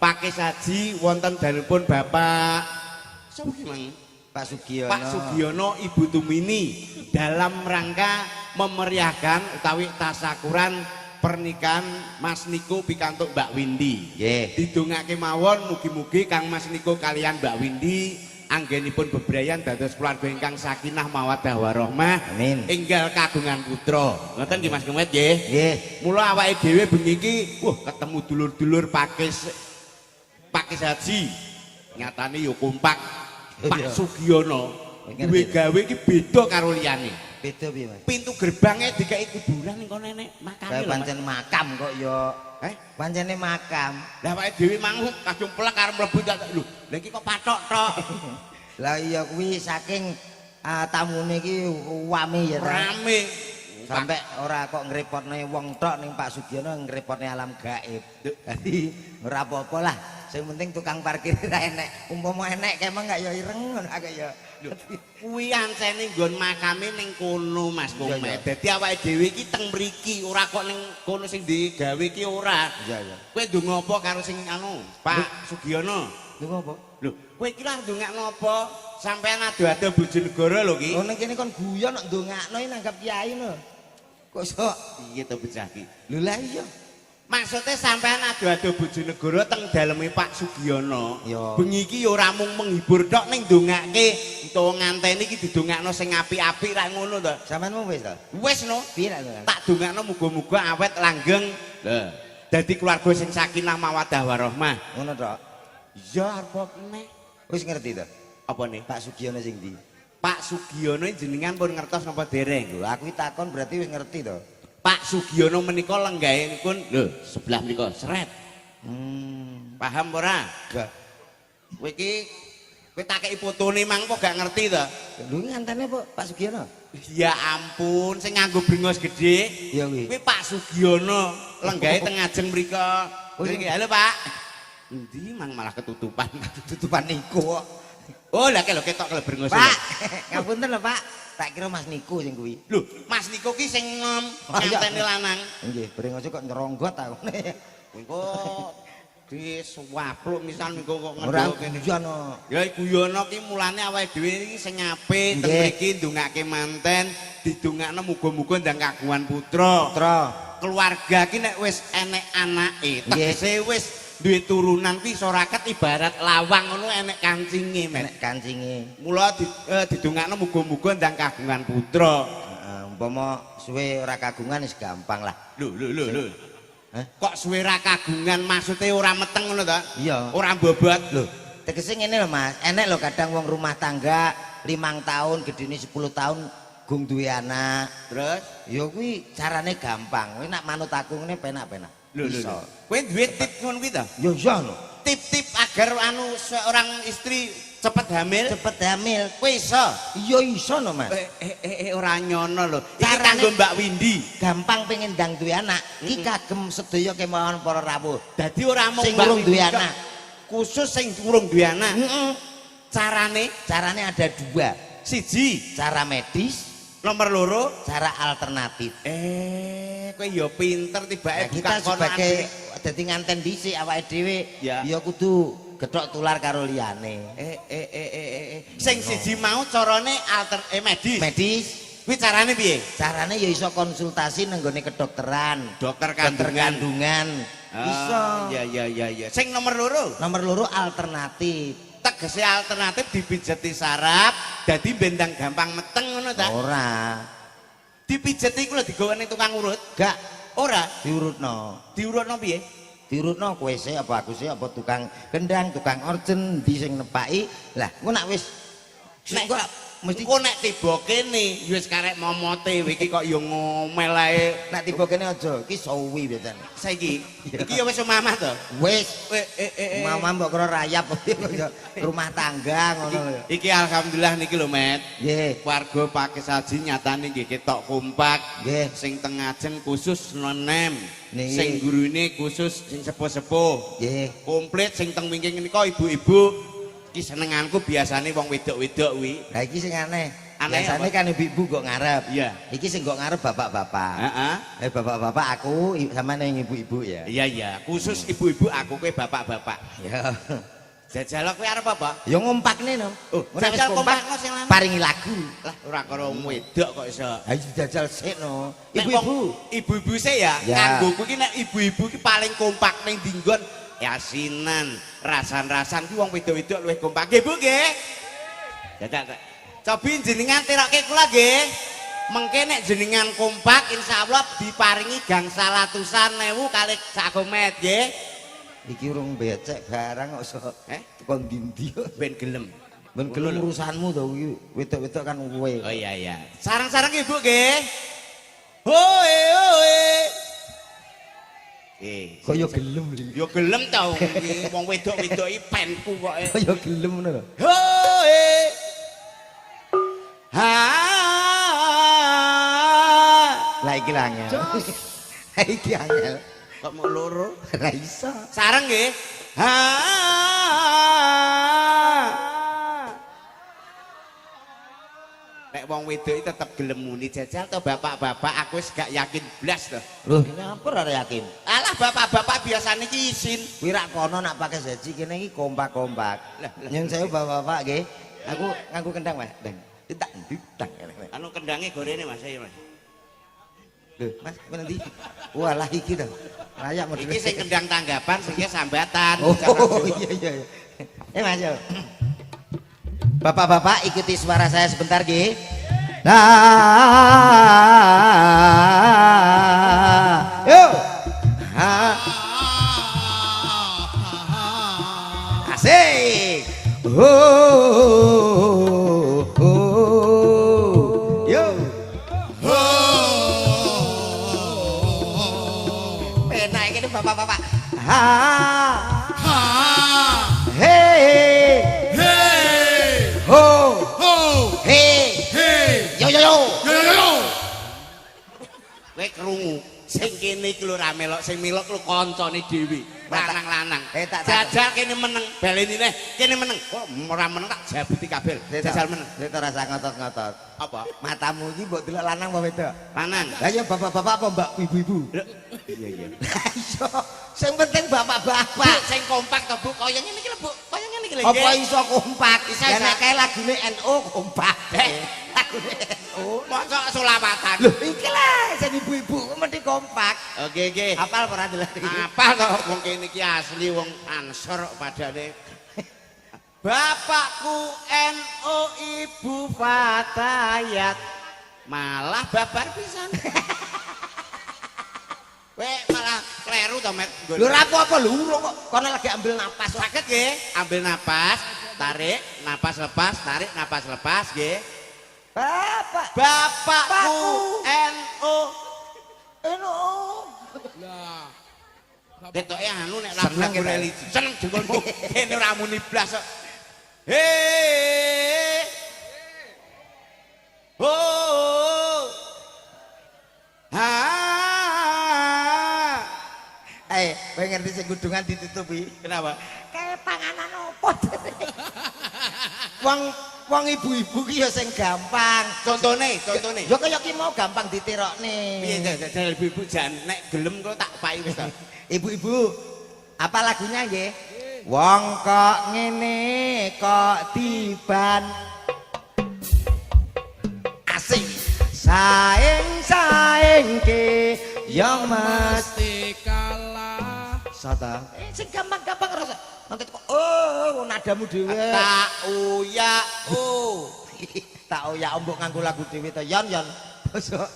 pakai saji wonten danipun Bapak sapa ki Mang? Pak Sugiono. Pak Sugiono Ibu Tumini dalam rangka memeriahkan utawi tasakuran pernikahan Mas Niko pikantuk Mbak Windy. Nggih. Didongake mawon mugi-mugi Kang Mas Niko kalian Mbak Windy anggenipun bebrayan dados keluarga ingkang sakinah mawaddah warahmah. Amin. Enggal kagungan putra. Ngoten nggih Mas Kemet nggih. Nggih. Mula awake dhewe bengi iki ketemu dulur-dulur pakis haji. Nyatane yo kompak. Pak Sugiono duwe gawe iki beda karo liyane. Beda piye, Mas? Pintu gerbangnya dikai kuburan ning kono enek makame lho. Pancen makam kok ya. Pancene makam. Lah awake dhewe mangut kadung plek arep mlebu tak lho. Lah iki kok patok tok. Lah iya kuwi saking tamune iki wame ya ta. Rame. Sampai ora kok ngrepotne wong tok ning Pak Sugiono ngrepotne alam gaib. Dadi ora apa-apa lah. Sing penting tukang parkir ra enek. Umpama enek kemeng gak ya ireng ngono akeh ya. Kuwi ancene nggon makame ning kono Mas Komet. Dadi awake dhewe iki teng mriki ora kok ning kono sing digawe iki ora. Iya iya. Kowe ndonga apa karo sing anu Pak Sugiono? Ndonga apa? Lho, kowe iki lah ndongakno apa? Sampeyan ado-ado Bojonegoro lho ki. Oh ning kene kon guyon nek ndongakno iki nanggap kiai lho. Kok iso piye to bocah ki? Lho lah iya. Maksudnya sampean ado-ado Bojonegoro teng daleme Pak Sugiono. Bengi iki ya ora mung menghibur tok ning ndongake utawa nganteni iki didongakno sing apik-apik ra ngono to. Sampeyan mau wis to? Wis no. Piye lak tak dongakno muga-muga awet langgeng. Lah, dadi keluarga sing sakinah mawaddah warahmah. Ngono tok. Iya arep meneh. Wis ngerti to? Apa nih? Pak Sugiono sing ndi? Pak Sugiono jenengan pun ngertos napa dereng? Lho aku takon berarti wis ngerti to. Pak Sugiono menika lenggahenipun lho sebelah menika seret. Paham ora? Enggak. Kowe iki kowe tak kei fotone mang kok gak ngerti to? Lho ngantene apa Pak Sugiono? Ya ampun sing nganggo brengos gedhe. Iya kuwi. Kuwi Pak Sugiono lenggahe teng ngajeng mriko. Halo Pak. Endi mang malah ketutupan. Ketutupan niku kok. Oh lah lho ketok kele brengos. Pak, ngapunten lho Pak. Tak kira Mas Niko sing kuwi. Lho, Mas Niko ki sing nganteni lanang. Nggih, brengose kok nyeronggot aku. Kuwi kok disuwapluk misal niku kok ngendho kene. Guyono. Ya guyono ki mulane awake dhewe iki sing apik teng mriki ndongake manten, didongakno muga-muga ndang kagungan putra. Keluarga ki nek wis enek anake, tegese wis duwe turunan kuwi soraket ibarat lawang ngono enek kancinge men. Enek kancinge. Mula didongakno muga-muga ndang kagungan putra. Heeh, umpama suwe ora kagungan wis gampang lah. Lho. Kok suwe ra kagungan maksudnya ora meteng ngono ta? Iya. Ora bobot. Lho, tegese ngene lho Mas, enek lho kadang wong rumah tangga 5 tahun, gedene 10 tahun gung duwe anak. Terus ya kuwi carane gampang. Kuwi nak manut aku ngene penak-penak. Lho. Kowe duwe tip ngono kuwi ta? Ya iya lho. Tip-tip agar seorang istri cepet hamil. Kowe iso? Iya iso no Mas. Ora nyono lho. Iki kanggo Mbak Windy. Gampang pengen ndang duwe anak. Ki kagem sedaya kemawon para rawuh. Dadi ora mung sing urung duwe anak. Khusus sing urung duwe anak. Carane ada 2. Siji, cara medis. Nomor 2, cara alternatif. Kowe ya pinter tibake kita sebagai dadi nganten dhisik awake dhewe ya kudu gethok tular karo liyane. Sing siji mau carane medis. Medis. Kuwi carane piye? Carane ya iso konsultasi nang gone kedokteran, dokter kandungan. Iso. Ya. Sing nomor 2? Nomor 2 alternatif. Tegese alternatif dipijeti saraf dadi bendang gampang meteng ngono ta? Ora. Dipijeti iku lho digawane tukang urut? Gak, ora diurutno. Diurutno piye? Diurutno kowe sik apa aku sik apa tukang gendang, tukang orjen ndi sing nepaki. Lah, engko nak wis nek kok mesti kok nek tiba kene wis karek momote iki kok ya ngomel ae. Nek tiba kene aja, iki suwi biasane. Saiki iki ya wis omah to? Wis. Mama mbok kira rayap rumah tangga ngono lho. Iki alhamdulillah niki lho, Met. Nggih. Warga Pakis Haji nyatane nggih ketok kompak. Nggih. Sing teng ngajeng khusus nonem. Niki. Sing gurune khusus sing sepuh-sepuh. Nggih. Komplit sing teng wingking menika ibu-ibu. Iki senenganku biasane wong wedok-wedok kuwi. Lah iki sing aneh, Biasane kan ibu-ibu kok ngarep. Iya. Iki sing kok ngarep bapak-bapak. Heeh. Bapak-bapak aku sama ning ibu-ibu ya. Iya iya, khusus ibu-ibu aku kowe bapak-bapak. Ya. Jajal kowe arep apa? Ya ngompakne no. Oh, ora wis jajal kompak kompakno sing lanang. paringi lagu. Lah ora karo wedok kok iso. Ayo jajal sik no. Nek Ibu-ibu. Ibu-ibu sih ya, Ya. kanggoku ki nek ibu-ibu ki paling kompak ning dinggon yasinan, rasan-rasan ki wong wedok-wedok luwih kompak. Nggih Bu nggih. Dadak. Cobi jenengan tirokke kula nggih. Mengke nek jenengan kompak insyaallah diparingi gangsal atusan ewu kalih sagomet nggih. Iki urung becek barang kok iso tekan ndi yo. Ben gelem. Ben gelem urusanmu to iki wedok-wedok kan kowe. Oh iya iya. Sarang-sarang Ibu nggih. Hoe hoe. Kok yo gelem lho. Yo gelem ta wong wedok-wedok iki penku kok. Kok yo gelem ngono lho. Hoe. Ha. Lah iki lah angel. Iki angel. Kok mau loro? Ora iso. Sareng nggih. Ha. Nek wong wedok iki tetep gelem muni jajal to bapak-bapak aku wis gak yakin blas to. Lho, ngapa ora yakin? Alah bapak-bapak biasane ki isin. Kuwi rak kono nak pakai jaji kene iki kompak-kompak. Nyun sewu bapak-bapak nggih. Aku nganggo kendang, Mas. Dang. Ditang. Anu kendange gorene Mas ayo Mas. Lho, Mas, men ndi? Walah iki to. Layak model. Iki sing kendang tanggapan sing sambatan. Oh, iya. Mas yo. Bapak-bapak ikuti suara saya sebentar nggih. Nah. Yo. Asik. Yo. Penak iki bapak-bapak. Hey. Ho. Hey. Yo. Kowe krungu sing kene iki lho ra melok sing melok lho kancane dhewe lanang-lanang. Jajal kene meneng baleni neh kene meneng. Kok ora meneng tak jabuti kabel. Jajal meneng. Kita rasa ngotot-ngotot. Apa? Matamu iki mbok delok lanang apa wedok? Lanang. Lah ya bapak-bapak apa mbak ibu-ibu? Iya. Iso. Sing penting bapak-bapak. Sing kompak to Bu, kaya ngene iki lho Bu. Kaya ngene iki lho. Apa iso kompak? Iso. Ya nek kae lagune NU kompak. Lagune NU. Mosok selawatan. Lho iki lah sing ibu-ibu kok mesti kompak. Oke. Hafal ora delok iki? Apa to wong kene iki asli wong Ansor padane. Bapakku NU, ibu Fatayat. Malah babar pisan. Kowe malah kleru to, Met. Lho ora apa-apa lho urung kok. Kono lagi ambil napas. Saged nggih, ambil napas, tarik, napas lepas, tarik, napas lepas nggih. Bapakku NU. Lah. Ketoke anu nek lagu religi. Seneng jenggonmu. Kene ora muni blas kok. He. Oh. Ha. Kowe ngerti sing kudungan ditutupi? Kenapa? Kayak panganan opo? Wong ibu-ibu ki ya sing gampang. Contone. Ya kaya ki mau gampang ditirokne. Piye jajal ibu-ibu jan nek gelem kok tak pai wis to. Ibu-ibu, apa lagunya nggih? Wong kok ngene kok tiban. Asik. Saing ke yang mesti kalah. Sata. Sing gampang-gampang rasa. Nanti kok nadamu dhewe. Tak uya Tak uya mbok nganggo lagu dhewe to. Yon. Bosok.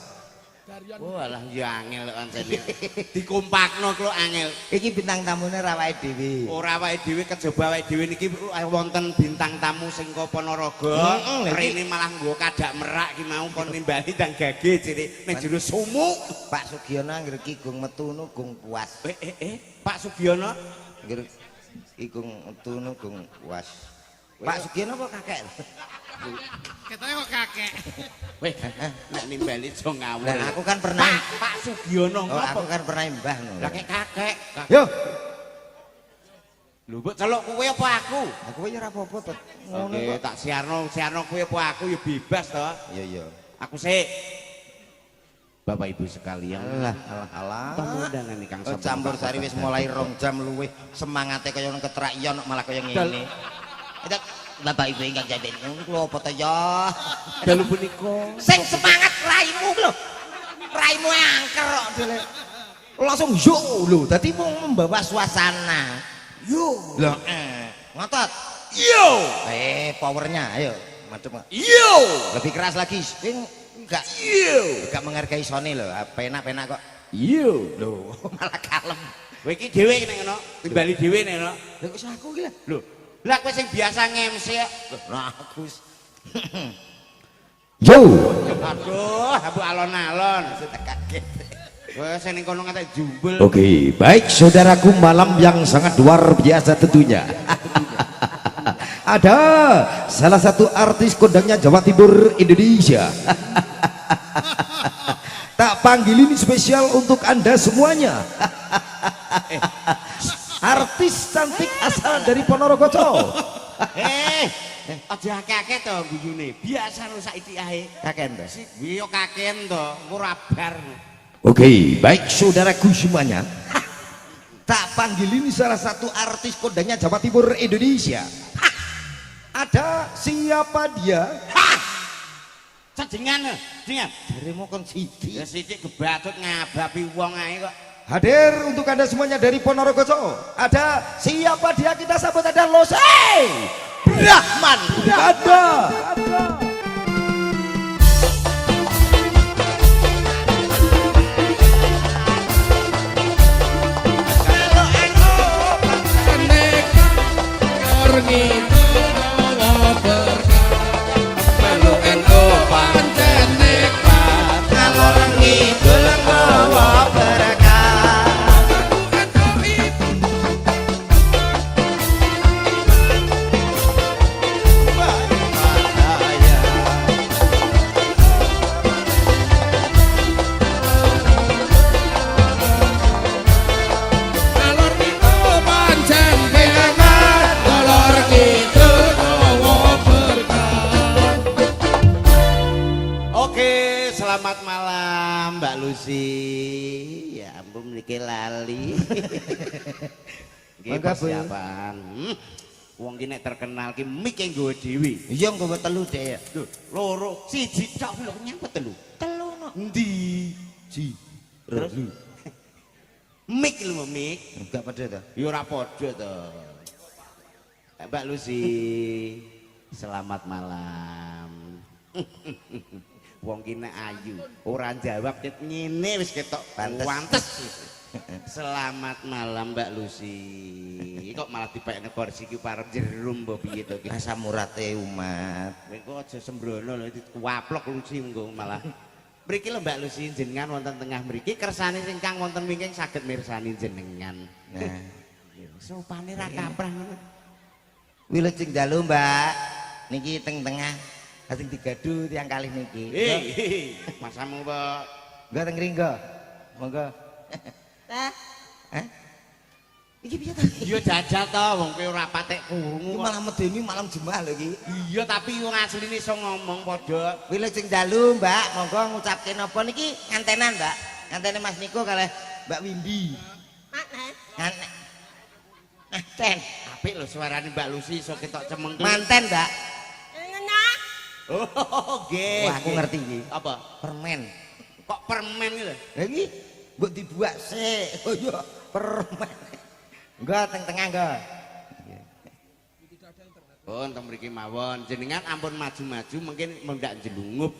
Oh alah ya angel kok ancene. Dikompakno kok angel. Iki bintang tamune ra awake dhewe. Ora awake dhewe kejaba awake dhewe niki wonten bintang tamu sing ka Ponorogo. Rene malah nggo kadak merak ki mau kon nimbali ndang gage cilik ning jero sumuk. Pak Sugiono anggere ki gung metu nu gung puas. Pak Sugiono Anggere ki gung metu nu gung puas. Pak Sugiono apa kakek? Ketane kok kakek. Weh, nek nimbali aja ngawur. Lah aku kan pernah Pak Sugiono Oh, ngopo? aku kan pernah mbah ngono. Lah kakek. Yo. Lho, mbok celuk kowe apa aku? Aku ya ora apa-apa to. Ngono Oke, kok. tak siarno kowe apa aku ya bebas to. Iya iya. Aku sik. Bapak Ibu sekalian. Alah. Tamu undangan iki Kang Oh, campur sari wis mulai 2 jam luwih semangate kaya nang ketrak iyon malah kaya ngene. Itu Bapak Ibu ingkang jaden kula apa to ya? dalu punika. Sing semangat raimu lho. Raimu angker kok dele. Langsung yo lho, dadi mau membawa suasana. Yo. Lah ngotot. Yo. Powernya ayo. Madem. Yo. Lebih keras lagi. Sing enggak enggak menghargai Sony lho, penak-penak kok. Yo. Lho, malah kalem. Kowe iki dhewe nek ngono, timbali dhewe nek ngono. Lha kok aku iki lho. Lho, lah kowe sing biasa nge-MC kok. Lah aku. Yo, Aduh, aku alon-alon. Sudah kaget. Kowe sing ning kono ngatek jumbel. oke, baik saudaraku, malam yang sangat luar biasa tentunya. Ada salah satu artis kondangnya Jawa Timur Indonesia. Tak panggil ini spesial untuk Anda semuanya. Artis cantik asal dari Ponorogo. Aja akeh-akeh to guyune. Biasa no saiki ae. Kaken to. Iya kaken to, ora bar. Oke, baik saudaraku semuanya. Tak panggil ini salah satu artis kondangnya Jawa Timur Indonesia. Ada siapa dia? Cajengan, jenengan. Jarimu kon siji. Ya sithik gebatut ngabapi wong ae kok. Hadir untuk Anda semuanya dari Ponorogo. Ada siapa dia, kita sambut, ada Lose Brahman. Ada. Oke, selamat malam Mbak Lucy. Ya ampun mriki lali. Nggih persiapan. Wong ki nek terkenal ki mik e nggawa dhewe. Iya nggawa telu deh. Lho, loro, siji tok lho nyangkut telu. Telu no. Endi? Si. Terus mik lho mik. Enggak pada to. Ya ora padha to. Mbak Lucy, selamat malam. Wong ki nek ayu, ora jawab ket ngene wis ketok pantes. Selamat malam Mbak Lucy. Kok malah dipekne kursi ki parep jerum mbok piye to ki? Asam urate umat. Kowe aja sembrono lho dikuwaplok Lucy engko malah. Mriki lho Mbak Lucy jenengan wonten tengah mriki kersane ingkang wonten wingking saged mirsani jenengan. Nah, Sopane ra kaprah ngono. wilujeng dalu, Mbak. Niki teng tengah. Asing digadu tiang kalih niki. Masamu Mbak. Enggak teng ringgo. Monggo. Lah, Iki piye to? Iya jajal to wong kowe ora patek krungu Iki kok. malah medeni malam Jumat lho iki. Iya tapi wong asline iso ngomong padha. Wilujeng dalu, Mbak. Monggo ngucapke napa niki ngantenan, Mbak. Ngantene Mas Niko kalih Mbak Windy. mana? Manten. Apik lho suarane Mbak Lucy iso ketok cemeng. Manten, Mbak. Ngena. Oh, nggih. Wah, aku ngerti iki. Apa? Permen. Kok permen iki lho? Lah iki mbok dibuak sik. Oh iya, permen. Enggak teng tengah enggak. Pun teng mriki mawon. Jenengan ampun maju-maju mungkin mendak jelungup.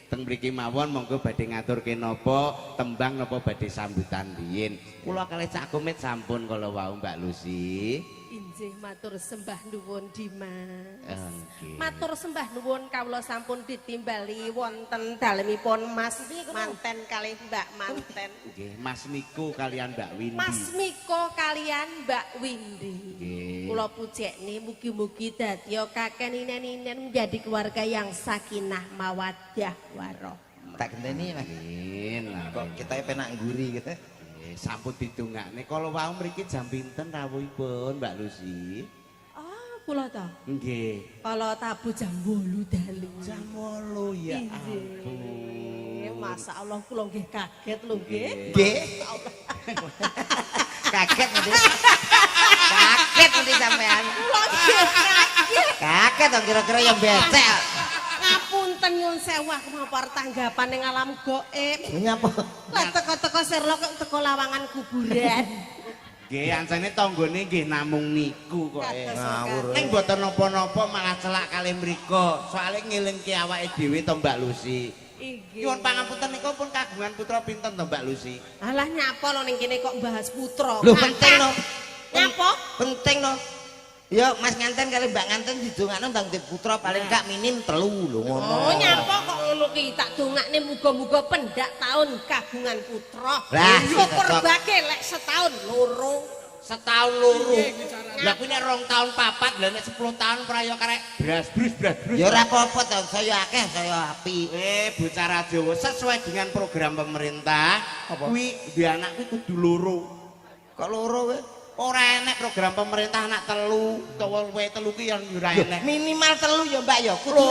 Teng mriki mawon monggo badhe ngaturke napa tembang napa badhe sambutan biyen. Kula kalih Cak Komit sampun kala wau Mbak Lucy. Injih matur sembah nuwun Dimas. Nggih. Matur sembah nuwun kawula sampun ditimbali wonten dalemipun Mas Manten kalih Mbak Manten. Nggih, Mas Niko kalian Mbak Windy. Mas Miko kalian Mbak Windy. Nggih. Kula pujekne mugi-mugi dadya kakeninen-inen menjadi keluarga yang sakinah mawaddah warahmah. Tak genteni Mas. Amin. Kok kita penak ngguri gitu. sampun didongakne. Kala wau mriki jam pinten rawuhipun, Mbak Lucy? Ah, kula ta. Nggih. Kala tabu jam 8 dalu. Jam 8 ya Nggih. ampun. Masya Allah kula nggih kaget lho nggih. Nggih. Kaget nanti. Kaget nanti sampean. Kula nggih kaget. Kaget dong kira-kira yang becek. Ngapunten nyuwun sewu aku mampar tanggapan ning alam gaib. Nyapa? Lah teko-teko Sherlock kok teko lawangan kuburan. Nggih, ancene tanggane nggih namung niku kok. Ngawur. Ning mboten napa-napa malah celak kalih mriku. Soale ngelingke awake dhewe to Mbak Lucy. Nggih. Nyuwun pangapunten niku pun kagungan putra pinten to Mbak Lucy? Alah nyapa lho ning kene kok bahas putra. Lho penting no. Nyapa? Penting no. Ya Mas Nganten kali Mbak Nganten didongakno ndang di putra paling gak minim 3 lho ngono. Oh nyapa kok ngono ki tak dongakne muga-muga pendak taun kagungan putra. Lah, syukur cocok. bake lek setahun loro. Setahun loro. Lah kuwi nek 2 tahun 4, lah nek 10 tahun prayo karek bras-brus. Ya ora apa-apa to, saya akeh saya api. Bocah Rajawa sesuai dengan program pemerintah, kuwi duwe anak kuwi kudu loro. Kok loro kowe? Ora enek program pemerintah anak 3 utawa luwih 3 ki yang ora enek. Minimal 3 ya Mbak ya. Kudu.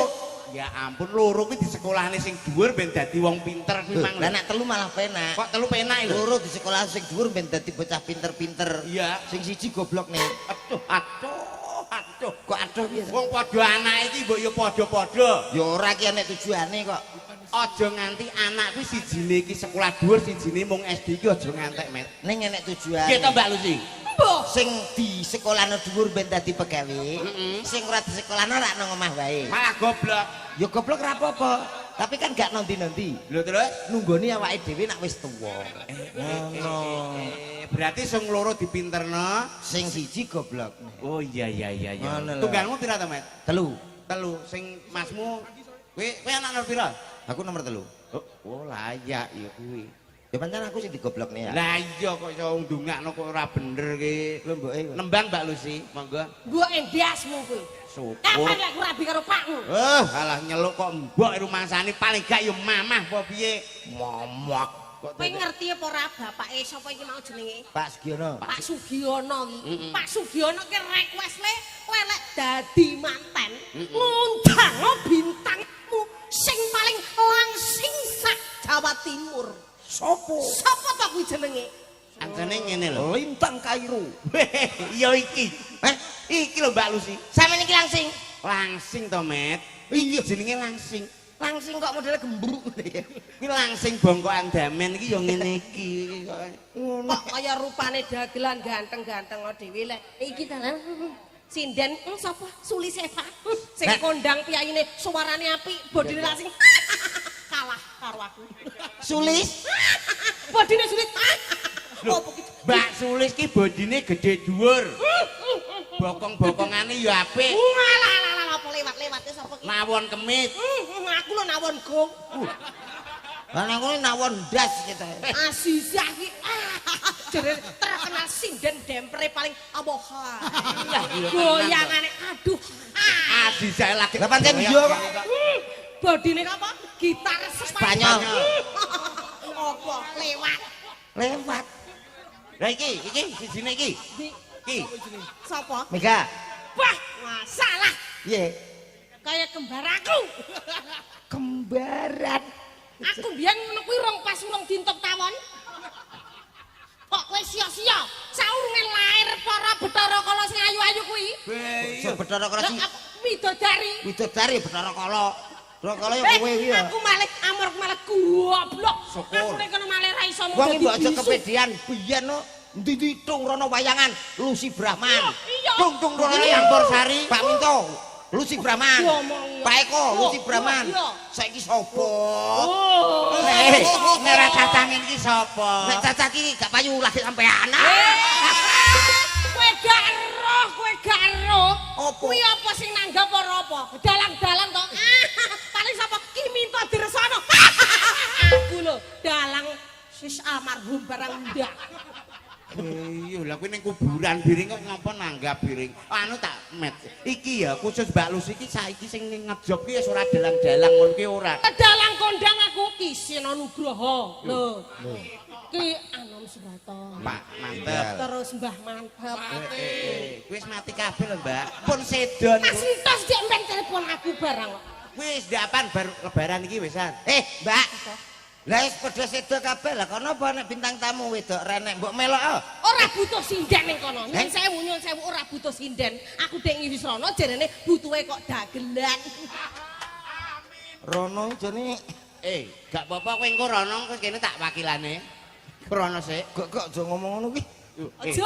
Ya ampun loro kuwi di sekolahane sing dhuwur ben dadi wong pinter kuwi mang. Lah nek 3 malah penak. Kok 3 penak lho. Loro di sekolah sing dhuwur ben dadi bocah pinter-pinter. Iya. Sing siji goblok nih. Aduh. Kok aduh piye? Wong padha anake iki mbok ya padha-padha. Ya ora ki enek tujuane kok. Aja nganti anak kuwi sijine iki sekolah dhuwur, sijine mung SD iki aja ngantek, Met. Ning enek tujuane. Nggih to Mbak Lucy? Mbah. Sing di sekolahno dhuwur ben dadi pegawe. Sing ora di sekolahno rak nang omah wae. Malah goblok. Ya goblok ora apa-apa. Tapi kan gak nanti-nanti. Lho terus? Nunggoni awake dhewe nek wis tuwa. Ngono. Berarti sing loro dipinterno. Sing siji goblok. Oh iya. Ngono lho. Tunggalmu pira to, Met? 3. 3. Sing masmu kowe anak nomor pira? Aku nomor 3. Oh layak ya kuwi. Ya pancen aku sing digoblokne ya. Lah iya kok iso ndongakno kok ora bener ki. Lho mboke. Nembang Mbak Lucy, monggo. Gua endasmu kuwi. Syukur. Kapan lek ku rabi karo pakmu? Alah nyeluk kok mbok rumangsane paling gak ya mamah apa piye? Momok. Kok Kowe ngerti apa ora bapake sapa iki mau jenenge? Pak Sugiono. Pak Sugiono iki. Pak Sugiono ki request le kowe lek dadi manten ngundang bintangmu sing paling langsing sak Jawa Timur. Sopo? Sapa to kuwi jenenge? Ancene ngene lho. Lintang Kairo. Ya iki. Iki lho Mbak Lucy. Sampeyan iki langsing. Langsing to, Met. Iki jenenge langsing. Langsing kok modelnya gembruk ngene. Iki langsing bongkokan damen iki ya ngene iki. Kok kaya rupane dagelan ganteng-ganteng dhewe lek. Iki ta. Sinden sapa? Suli Seva. Sing kondang piyayine suarane apik, bodine langsing. Kalah karo aku. Sulis. Bodine sulit. Opo ki? Mbak Sulis ki bodine gede dhuwur. Bokong-bokongane ya apik. Alah apa lewat-lewat sapa ki? Nawon kemit. Aku lho nawon gong. Lah nang kono nawon ndas kita. Azizah ki jere terkenal sinden dempere paling aboha. Goyangane aduh. Azizah lagi. Lah pancen iya kok. Bodine apa? Gitar Spanyol. Apa lewat? Lewat. Lah iki sijine iki. Iki. Sapa? Mega. Wah, masalah. Piye? Kayak kembar aku. Kembaran. Aku biyen ngono kuwi rong pas urung dintok tawon. Kok kowe sia-sia? Saurunge lair para Bathara Kala sing ayu-ayu kuwi. Sing Bathara Kala sing Widodari. widodari Bathara Kala. Bathara Kala ya kowe iki ya. Aku malah goblok. Syukur. Aku nek kono malah ra iso Wong iki mbok aja kepedean biyen no nditung rono wayangan Lucy Brahman. Iya. Tung rono Yampur Sari, Pak Minto, Lucy Brahman. Iya, omong iya. Pak Eko, Lucy Brahman. Iya. Saiki sapa? Oh. Nek ra cacangin iki sapa? Nek cacah iki gak payu lagi sampean. Kowe gak roh. Apa? Kuwi apa sing nanggap ora apa? Dalang-dalang to. Paling sapa ki minta diresono. Aku lho, dalang sis almarhum barang ndak. Iya, lah kuwi ning kuburan biring kok ngapa nanggap biring. Anu tak Met. Iki ya khusus Mbak Lucy iki saiki sing ngejob ki wis ora dalang-dalang ngono ki ora. Dalang kondang aku Kisena Nugroho. Lho. Ki Anom Surata. Pak mantep. Terus Mbah Mantep. Wis mati kabeh lho, Mbak. Pun sedo Mas niku. Ritos dia mbek telepon aku barang kok. Wis ndapan baru lebaran iki wisan. Mbak. Lah wis padha sedo kabeh lah kono apa nek bintang tamu wedok renek mbok melok. Ora butuh sinden ning kono. Nyun sewu ora butuh sinden. Aku dek ngiris rono jarene butuhe kok dagelan. Rono jane Gak apa-apa kowe engko rono kowe kene tak wakilane. Rono sik. kok aja ngomong ngono kuwi. Aja.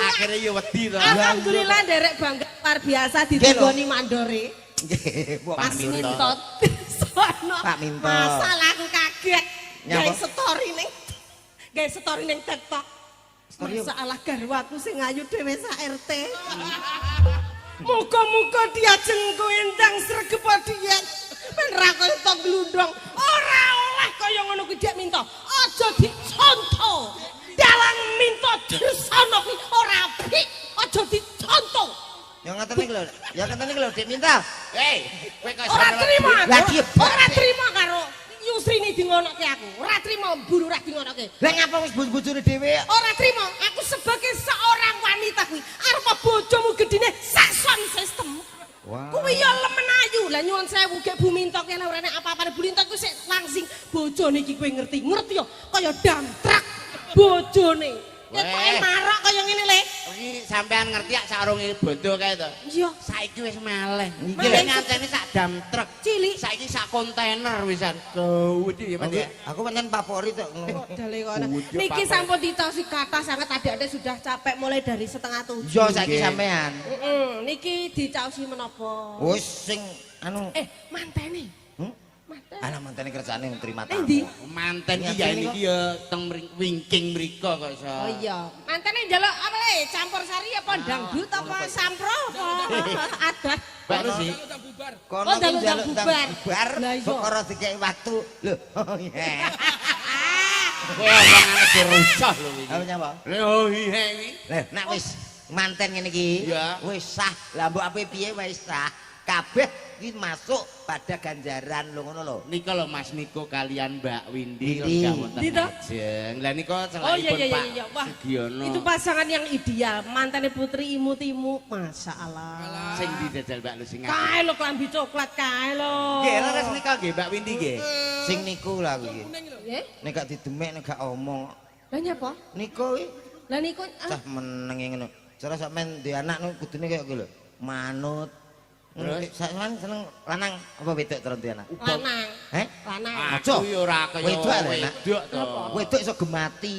Akhirnya yo wedi to. Alhamdulillah nderek bangga luar biasa ditunggoni mandore. Nggih, Mas Mintot. Sono. Pak Mintot. Masalah aku kaget. Nyapa? Gawe story ning TikTok. Story apa? Masalah garwaku sing ayu dhewe sak RT. Muga-muga diajeng kowe endang sregep diet. Men ra koyo tok glundong. Ora oleh kaya ngono kuwi Dek Minto. Aja dicontoh. Dalang Minto Dursana kuwi ora apik. Aja dicontoh. Ya ngaten iki lho. Ya ngaten iki lho Dik Minta. Kowe kok Ora trima. Lagi Ora trima karo Yusrine dingonoke aku. Ora trima mburu ra dingonoke. Lah ngapa wis bojone dhewe? Ora trima, aku sebagai seorang wanita kuwi arep bojomu gedine sak sound system. Wah. Kuwi ya lemen ayu. Lah nyuwun sewu gek Bu Minto kene ora enek apa-apane. Bu Minto kuwi sik langsing bojone iki kowe ngerti. Ngerti ya kaya damtrak bojone. Ketoke marok kaya ngene le. Iki sampean ngerti ya sarunge bondo kae to. Iya. Saiki wis meleh. Iki Meleh. ngancene sak dam truk. Cilik. Saiki sak kontainer wisan. Gawedi ya, Mas ya. Aku pancen favorit kok. Dale kono. Wujud Niki apa? sampun ditosi kata sangat adik-adik sudah capek mulai dari 6:30. Yo saiki sampean. Niki dicaosi menapa? Wis sing anu Mantene. Manten. ana mantene kerjane terima Endi? tamu. Manten Ya, iki ya sini niki ya teng wingking mriko kok iso. Oh iya, mantene njaluk apa le? Campur sari apa dangdut apa sampro apa adat? Baru sih. Kono Oh, ki dalu njaluk bubar. bubar. Lah iya. Kok ora dikeki waktu. Lho, oh iya. Kowe omongane dirusah lho iki. Apa nyapa? Oh iya iki. Lah nek wis manten ngene iki, Iya. wis sah. Lah mbok ape piye wis sah. Kabeh iki masuk pada ganjaran lho ngono lho. Nika lho Mas Niko kalian Mbak Windy Windy. wonten Ndi to? ajeng. Lah nika Oh iya selainipun iya Pak iya. Wah, Sugiono. itu pasangan yang ideal. Mantene Putri Imu-Timu, Masya Allah. Sing dijajal Mbak Lucy ngaku. Kae lo klambi coklat kae lo. Nggih, leres nika nggih Mbak Windy nggih. Sing niku lah kuwi. Nggih. Nek gak didemek nek gak omong. Lah nyapa? Niku kuwi Lah niku cah menenge ngono. Cara sampean duwe anak niku kudune kaya kuwi lho. Manut. Terus? Sampean seneng lanang apa wedok terus duwe anak? lanang. Heh? Lanang. Aja. Aku ya ora kaya Wedok lho, Nak. wedok to. Wedok iso gemati.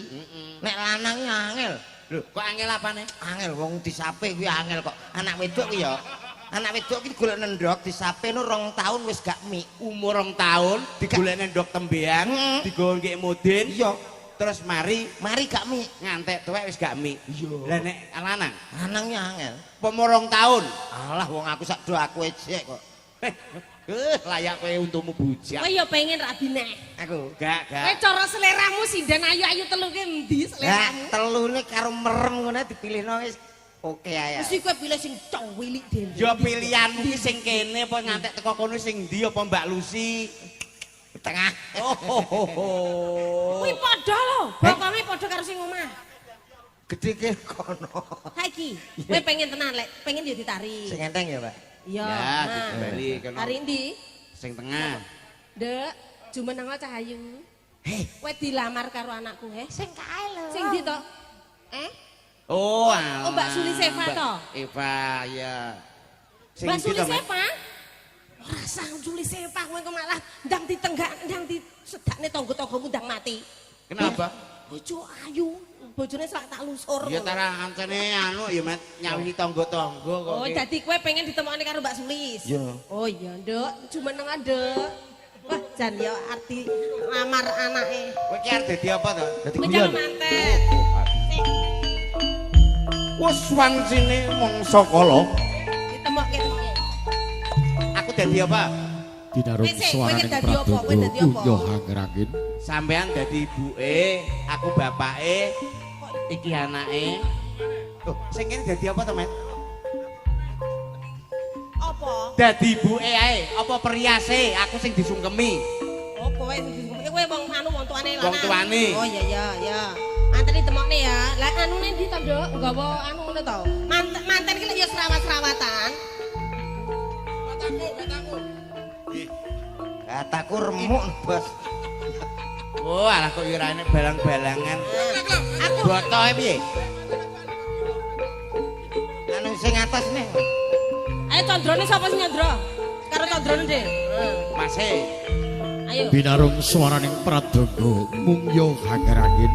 Nek lanang iki angel. Lho, kok angel apane? Angel wong disape kuwi angel kok. Anak wedok kuwi ya. Anak wedok iki golek nendhok disape no 2 tahun wis gak mik. Umur 2 tahun digolekne ndok tembean, digawa nggih mudin. Iya, Terus mari gak mik. ngantek tuwek wis gak mik. Iya. Lah nek lanang Lanangnya angel. umur 2 tahun. Alah wong aku sak do aku ejek kok. Layak kowe untumu bujang. Kowe ya pengen ra bineh. Aku. Gak, Kowe gak. cara seleramu sinden ayu-ayu telu ki endi Lah seleramu? telune karo merem ngono dipilihno wis oke ae. Mesti kowe pilih sing cowilik dhewe. Ya pilihanmu ki sing kene apa ngantek teko kono sing ndi apa Mbak Lucy? Tengah. Kuwi padha lho, bokonge padha karo sing omah. Gede ke kono. Ha iki, kowe pengen tenan lek, pengen ya ditarik. Sing enteng ya, Pak. Iya. Ya, nah. dibali kono. Hari ndi? Sing tengah. Dek, jumeneng Cahayu. Kowe dilamar karo anakku, he? Sing kae lho. Sing ndi to? Oh, Oh, Mbak Suli Seva Mbak to? Eva, ya. Sing Mbak ndi Suli to, Mas? Seva? Ora sang Suli Seva kowe kok malah ndang ditenggak, ndang disedakne tangga-tanggamu ndang mati. Kenapa? Bojo ayu, bojone sak tak lusur. Ya ngono. tara ancene anu ya Mat nyawini tangga-tangga kok. Oh, ki. dadi kowe pengen ditemokne karo Mbak Sulis. Iya. Oh iya, Nduk, jumeneng Nduk. Wah, jan ya arti lamar anake. Kowe ki arep dadi apa to? Dadi Kowe guyon. jangan manten. Wes wancine mangsa kala. Ditemokke. Aku dadi apa? Dinarung Wis, kowe suaraning dadi apa? Kowe Prabowo dadi apa? yo hangerangin Sampean dadi ibuke, aku bapake, iki anake. Loh, sing kene dadi apa to, Met? Apa? Dadi ibuke ae, apa periase? Aku sing disungkemi. Oh, kowe kowe wong anu wong tuane lanang. Wong tuane. Oh iya. Mantene temokne ya. Lah anune ndi to, Nduk? Nggawa anu ngono to. Manten iki lek ya serawat-serawatan. Kataku. Kataku remuk, Bos. Oh, alah kok ora enek balang-balangan. Aku Botoke piye? Anu sing atas nih. ayo condrone sapa sing nyandra? Karo condrone, Dik. Mase. Ayo. Binarung swaraning pradonga mungya hagerangin.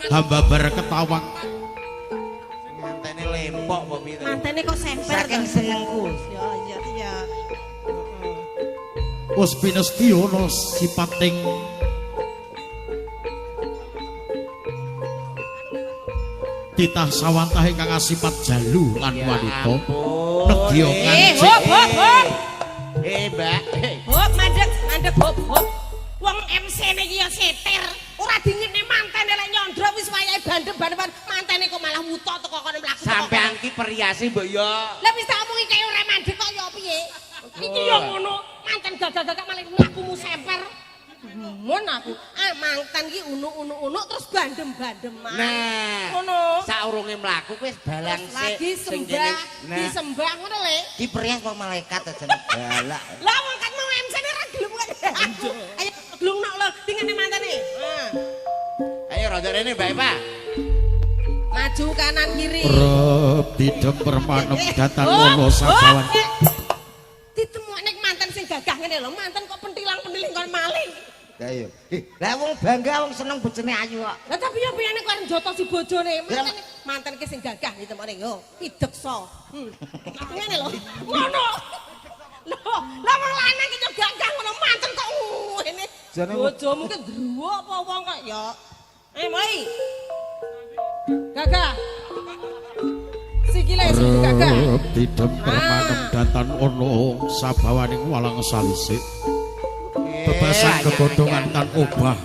Hamba berketawang Ngantene lempok apa piye to? Mantene kok semper. Saking senengku. Ya. wis pinesti ana sipating titah sawantah ingkang asipat jalu lan wanita nedya ngancik hop. Mbak. Hop, mandek hop. Wong MC-ne iki ya setir. Ora dingine mantene lek nyondro wis wayahe bandem-bandem mantene kok malah wuto teko kono mlaku. Sampean ki periase mbok yo. Lah wis tak omongi kaya ora mandek kok ya piye? Iki ya ngono, manten gagak-gagak malah mlakumu semper. Mun aku, mantan ki unu terus bandem-bandem. Nah, ngono. Saurunge mlaku wis balang sik. Lagi sembah, disembah ngono le. Ki prias kok malaikat aja galak. Lah wong kan mau MC-ne ra gelem aku. Ayo glungno lho, dingene mantene. Ayo rada rene Mbak Eva. Maju kanan kiri. rep didem permanem datang ana sabawan Ditemokne mantan sing gagah ngene lho, mantan kok pentilang-pentiling kon maling. Lah iya. Lah wong bangga wong seneng bojone ayu kok. Lah tapi ya piyane kok arep njoto si bojone. Mantan ki sing gagah ditemokne yo, pideksa. Ngene lho. Ngono. Loh, lah wong lanang ki yo gagah ngono mantan kok ngene. Bojomu ki druwo apa wong kok ya. Mulai. Gagah. Sikile sing gagah. rep didem permanem datang ana sabawaning walang salisik bebasan kegodhongan tan obah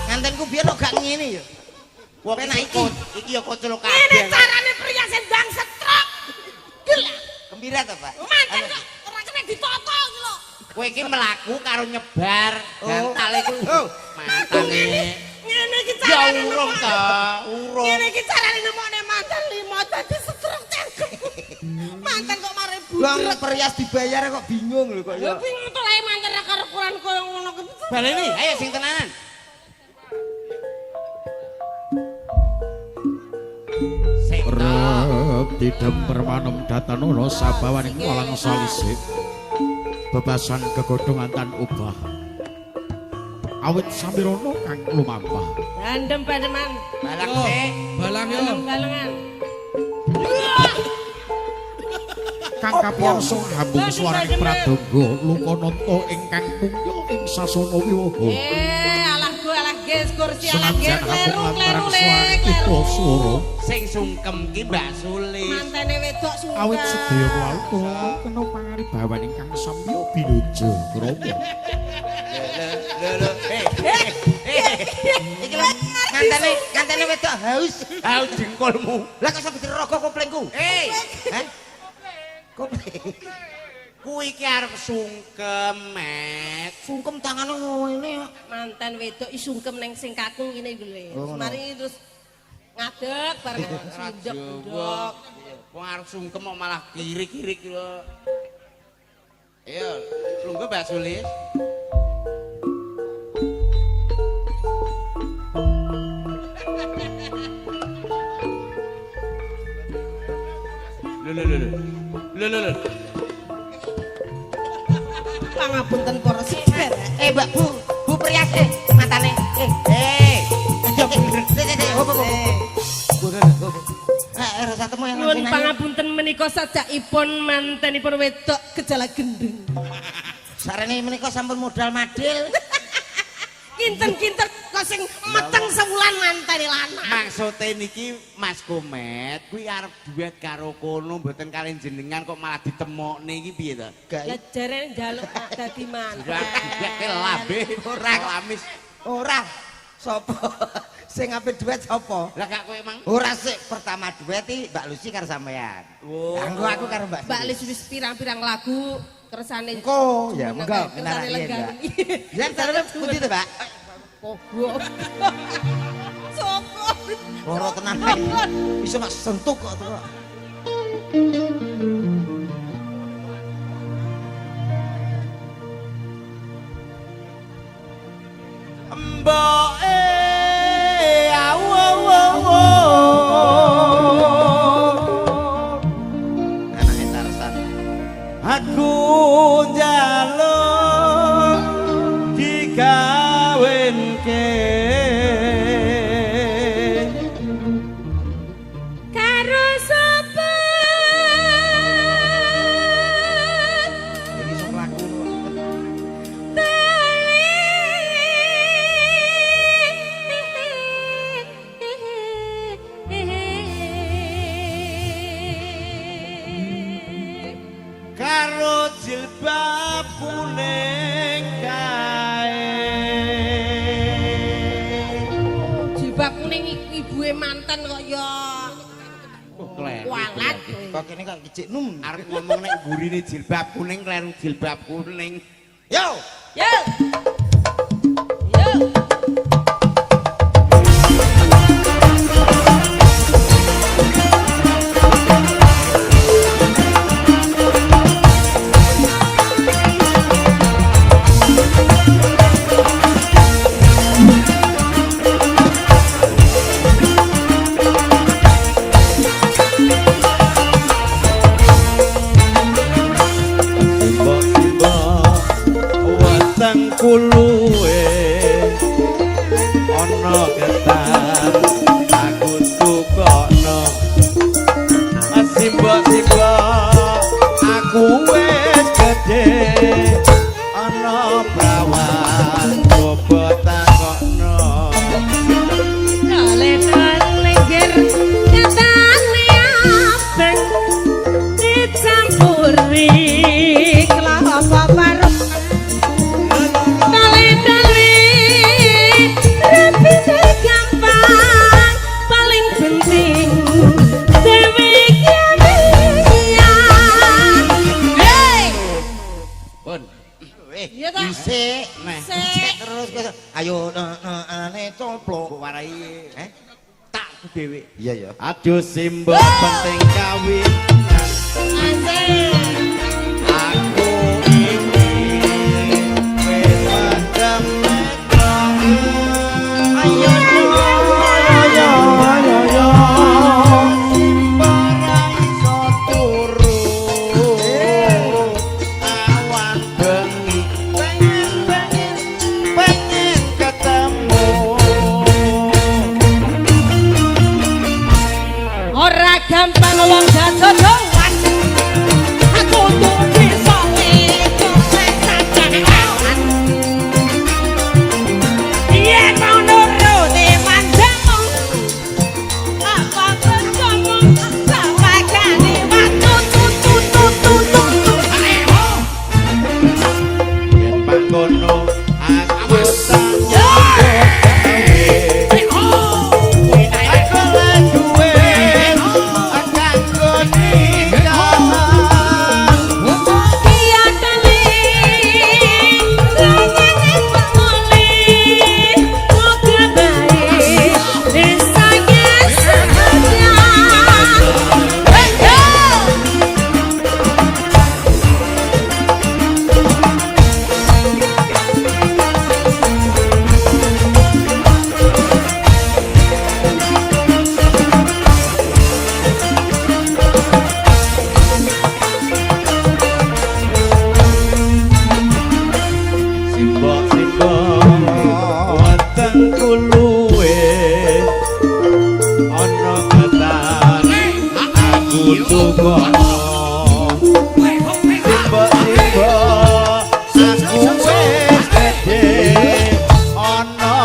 Ngantenku biyen kok gak ngene ya. Wong Penak iki ya kocok Ini kabeh. carane pria sendang setruk. Gila. Gembira to, Pak? Mantan kok ora kena ditoto iki lho. Kowe iki mlaku karo nyebar Oh. gantale ku. Matane. Ngene iki Ya carane urung nemokne. ta, urung. Ngene iki carane nemokne mantan 5 dadi setruk cangkem. Mantan kok mare Wong budrek. perias dibayar kok bingung lho kok Ya ya. bingung to lae mantan ra karo ukuran koyo ngono ki. Baleni, ayo sing tenanan. Sing to. rep didem permanem datang ana sabawaning walang salisik bebasan kegodhongan tan obah awit samirana kang lumampah Bandem-bandeman. Balang sik. Balengan. kang kapiyarsa hambung swaraning pradonga lukananta ingkang mungya ing sasana wiwaha Alah guys, kursi alah guys, senajan hambung kleru lantaran swara iku swara Sing sungkem ki Mbak Sulis. Mantene wedok sungkem. awit sedaya kelautan kena pangaribawan ingkang samya binuja krama Lho. Iki lho ngantene wedok haus. Ayo jengkolmu. Lah kok sampe dirogo koplengku? Hei, Hah? Kopleng. kuwi ki arep sungkem, Met. Sungkem tangane ngene. Mantan wedok i sungkem neng sing kakung ngene iku lho. Oh, ngono. Mari terus ngadeg bareng sindek-ndek. Wong arep sungkem kok malah kirik-kirik lho. Ayo, lungguh Mbak Sulis. Lho. Pangapunten para sedherek. Mbak Bu Prias matane. Ya bener. Hop. Rasa temu yang Nuwun pangapunten menika sadakipun mantenipun wedok gejala gendeng. Sarene menika sampun modal madil. Kinten-kinten mergo sing meteng sewulan mantene lanang. Maksude niki Mas Komet kuwi arep duet karo kono mboten kalian jenengan kok malah ditemokne iki piye to? Lah jare njaluk dadi manten. Ora lambe ora lamis. Ora. Sopo? Sing ape duet sapa? Lah gak kowe mang? Ora sik pertama duet iki Mbak Lucy karo sampean. Oh. Kanggo aku karo Mbak. Mbak Lis wis pirang-pirang lagu kersane. Engko ya monggo kenarake ya. Ya carane pundi to, Mbak? Goblok. Sopo? Loro tenan. Iso mak sentuk kok to. Mboke Anake Tarsan. aku njaluk digawenke Karo sapa? Iki sok laku. karo jilbab kuning kae Jilbab kuning ibuke manten kok ya. Walat. Kok kene kok kicik num. arep ngomong nek gurine jilbab kuning kleru jilbab kuning. Yo. Yo. Yo. Weteng kuluwe ana ketan aku tukokno simba-simba aku wis gedhe ana prawan coba takokno Dale ger katane abang dicampuri kelapa parut Dale rapine gampang paling penting dewe kiamia Hey pun Iya ta? Dhisik, Nah. dhisik terus kowe. Ayo ane coplok. kok warai tak dhewe Iya ya. aduh simba penting kawin Asik aku ini wis padam ayo para iso turu awan bengi pengen ketemu Ora gampang wong dadodowan Aku tuh bisa itu sesajangan Yen mau nuruti manjamu Apa bercomong sama kali waktu yen panggono aku tanya aku lan duwe kanggo nikah Kiatane Rangane pemulih Moga baik Desanya sahaja simba-simba weteng kuluwe ana ketan aku tukokno simba-simba aku wis gedhe ana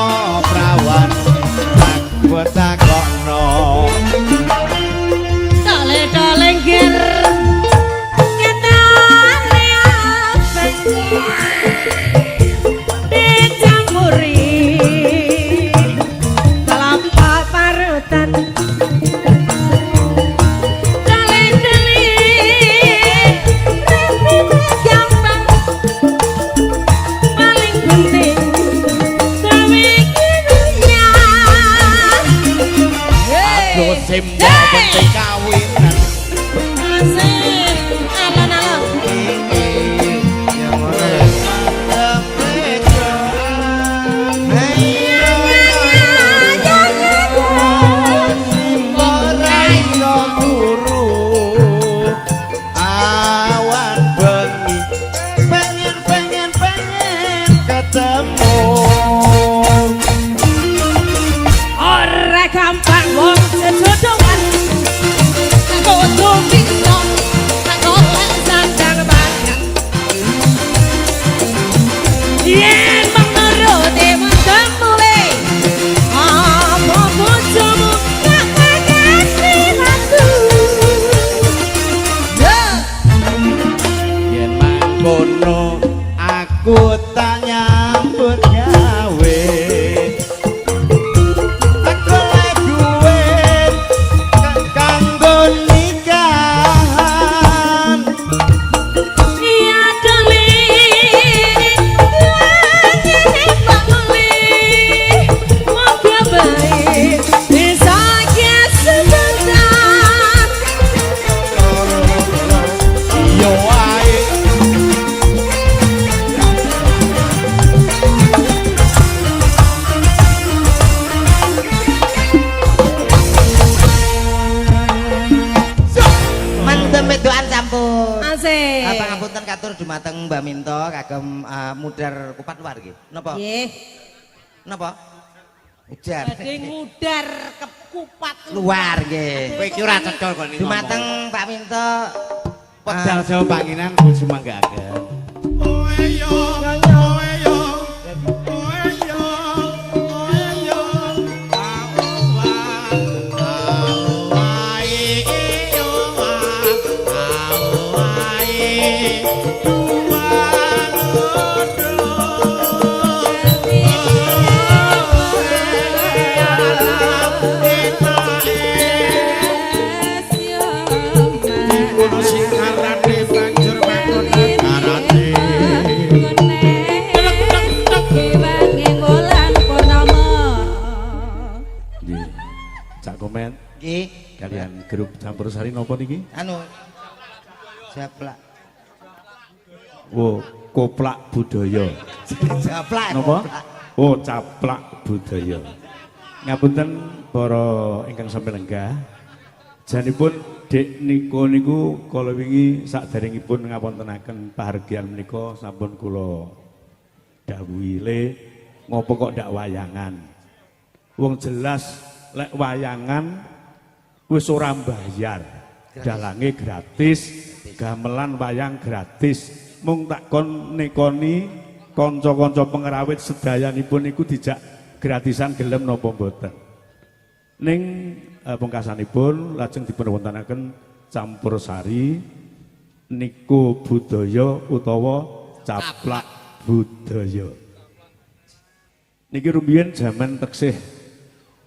Dumateng Mbak Minto kagem mudar kupat luar nggih. Napa? Nggih. Napa? Ujar. Badhe mudar ke kupat luar nggih. Kowe iki ora cecol kok niku. Dumateng Pak Minto pedal Jawa Panginan Bu Sumanggaken. Kalian grup Campursari napa niki? Anu Japlak. Oh, koplak budaya. Japlak. Napa? Oh, caplak budaya. Ngapunten para ingkang sami lenggah. Janipun Dek Niko niku kala wingi sakderengipun ngawontenaken pahargyan menika sampun kula dawuhi le ngopo kok ndak wayangan. Wong jelas lek wayangan wis ora mbayar, dalange gratis, gamelan wayang gratis. Mung tak kon nekoni kanca-kanca pengrawit sedayanipun niku dijak gratisan gelem napa mboten. Ning pungkasanipun lajeng dipun wontenaken Campursari niku budaya utawa caplak budaya. Niki rumiyin jaman teksih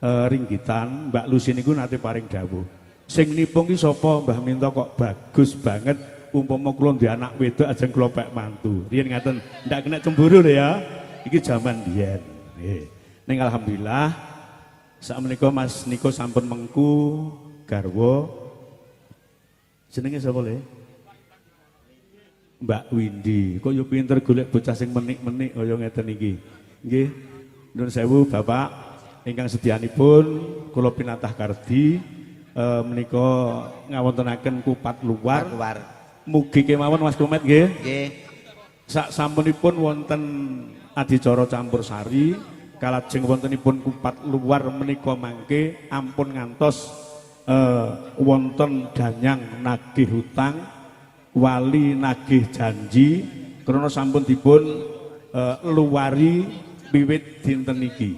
ringgitan Mbak Lusi niku nate paring dawuh. Sing nipung ki sapa Mbah Minto kok bagus banget umpama kula ndek anak wedok ajeng kula pek mantu. Riyen ngaten ndak kena cemburu lho ya. Iki jaman biyen. Nggih. Ning alhamdulillah sakmenika Mas Niko sampun mengku garwa. Jenenge sapa le? Mbak Windy. Kok yo pinter golek bocah sing menik-menik kaya ngeten iki. Nggih. Nuwun sewu Bapak ingkang sedyanipun kula pinatah kardi menika ngawontenaken kupat luar. Mugi kemawon Mas Komet nggih. Nggih. Sak sampunipun wonten adicara Campursari, kalajeng wontenipun kupat luar menika mangke ampun ngantos wonten danyang nagih hutang, wali nagih janji krana sampun dipun luwari wiwit dinten niki.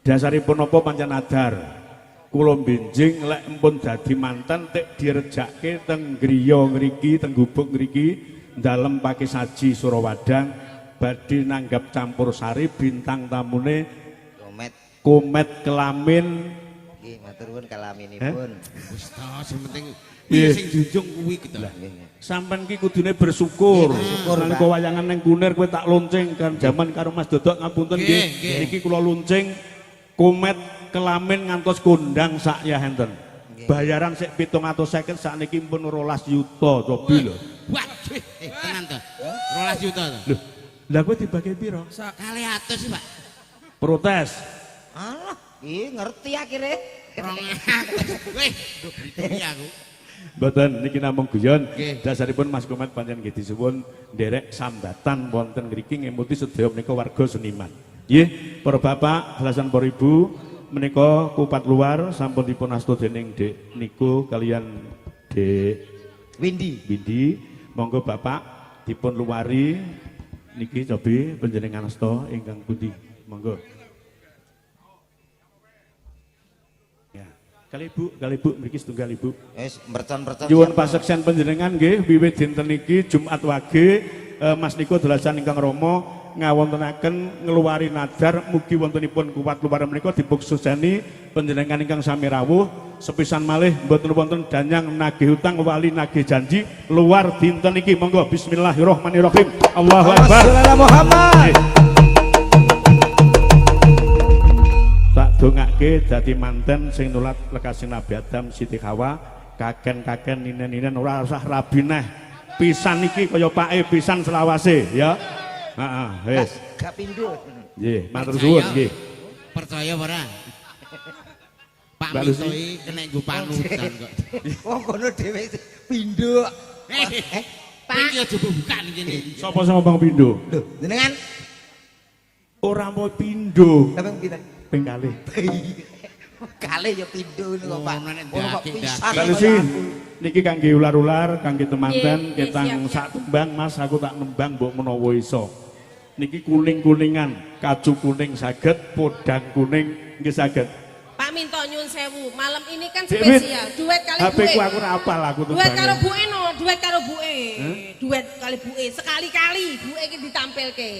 Dasaripun napa pancen adar kula benjing lek empun dadi manten tek direjakke teng griya ngriki teng gubuk ngriki dalem pakai saji Surawadang badhe nanggap campur sari bintang tamune Komet. Komet Kelamin. Nggih, matur nuwun kalaminipun. Wis ta, sing penting Iya. sing junjung kuwi gitu. Sampeyan ki kudune bersyukur. Bersyukur, Nalika Pak. wayangan ning Kunir kowe tak lonceng kan jaman karo Mas Dodok ngapunten Nggih, nggih. nggih. Niki kula lonceng Komet Kelamin ngantos kondang sak yahenten. Bayaran sik 750 sakniki pun 12 yuta cobi lho. Waduh, tenan to. 12 juta to. Lho, lah kowe dibagi piro? 200 sih, Pak. Protes. Alah, iki ngerti akhire. 200. Weh, do berita aku. Mboten niki namung guyon. Nggih. Dasaripun Mas Komet pancen nggih disuwun nderek sambatan wonten mriki ngemuti sedaya menika warga seniman. Nggih, para bapak, belasan para ibu menika kupat luar sampun dipun astu dening Dek niku kalian Dek Windy. Monggo Bapak dipun luwari niki cobi panjenengan asta ingkang pundi. Monggo. Ya, kali Ibu mriki setunggal Ibu. Wis mercon-mercon. Nyuwun paseksen panjenengan nggih wiwit dinten iki Jumat Wage Mas Niko dolasan ingkang rama ngawontenaken ngluwari nadar mugi wontenipun kuwat luar menika dipuksuseni panjenengan ingkang sami rawuh sepisan malih mboten wonten danyang nagih utang wali nagih janji luar dinten iki monggo bismillahirrahmanirrahim Allahu akbar Muhammad. Tak dongake dadi manten sing nulat lekasing Nabi Adam Siti Hawa kaken-kaken ninen-ninen ora usah rabi neh pisan iki kaya pake pisan selawase ya. Heeh, wis. Gak pindho. Nggih, matur suwun nggih. Percaya apa ora? Pak Mbak Mito Lucy. iki kena nggo panutan kok. Wong kono dhewe pindho. Pak, iki aja bukan iki. Sapa sama Bang Pindo? Lho, jenengan Ora mau pindo. sampeyan pinten? Ping kalih. Kale ya pindho niku kok, Pak. Oh, nenek Ono kok daging, pisan. Mbak Lucy, niki kangge ular-ular, kangge temanten, Nggih, ketang siap, sak tembang Mas, aku tak nembang mbok menawa iso. Niki kuning-kuningan, kaju kuning saged, podang kuning nggih saged. Pak Minto nyun sewu, malam ini kan Dik, spesial, duet kali HP buke. ku aku ora apal aku Duet karo tembangnya. buke no, duet karo buke. Duet kali buke, sekali-kali buke iki ditampilke.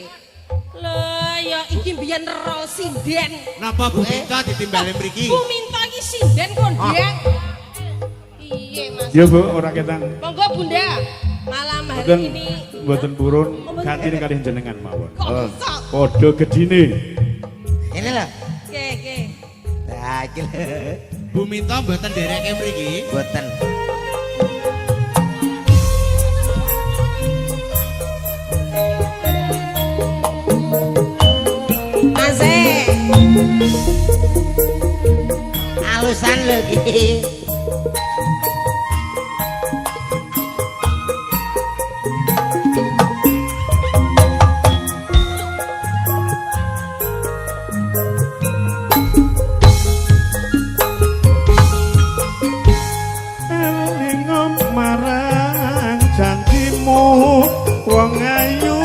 Lah ya iki biyen ro sinden. Napa Bu Mito ditimbali mriki? Bu Minto iki sinden kon, Dek. Iya, Mas. Ya Bu, ora ketang. Monggo Bunda, malam hari Mboten ini mboten purun ganti kalih jenengan mawon. kok bisa? Padha gedine. Ini lho. Oke. Nah, iki lho. Bu Mito mboten dereke mriki. Boten. Asik. Alusan lho iki. Elingom marang janjimu wong ayu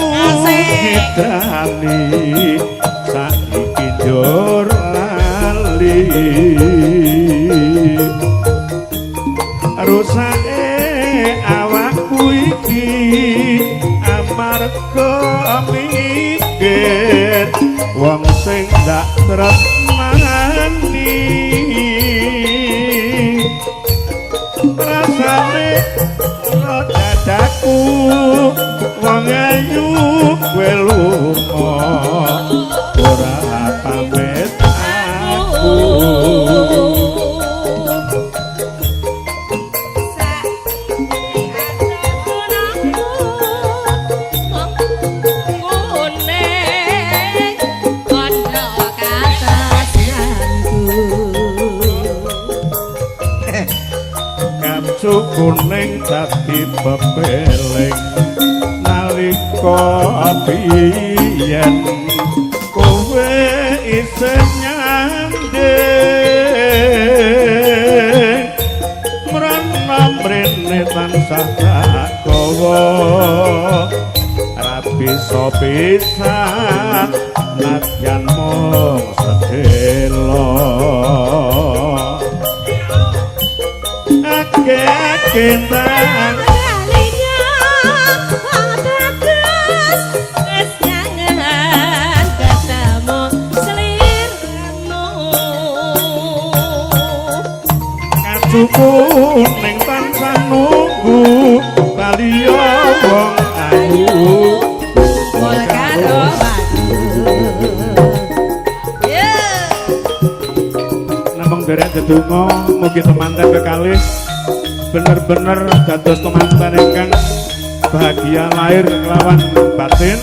ngidani saiki njur lali rusake awakku iki amarga mikir wong sing dak tresnani rasane dadaku wong ayu kowe lunga ora pamit aku Kamsu kuning dadi pepeleng nalika biyen kowe isih nyanding mrana mrene tansah kawa rapi pisan nadyan mung sedelo Akeh-akeh suku ning tansah nunggu baliya wong ayu karo namung derek dedonga mugi temanten kekalih bener-bener dados temanten ingkang bahagia lahir kelawan batin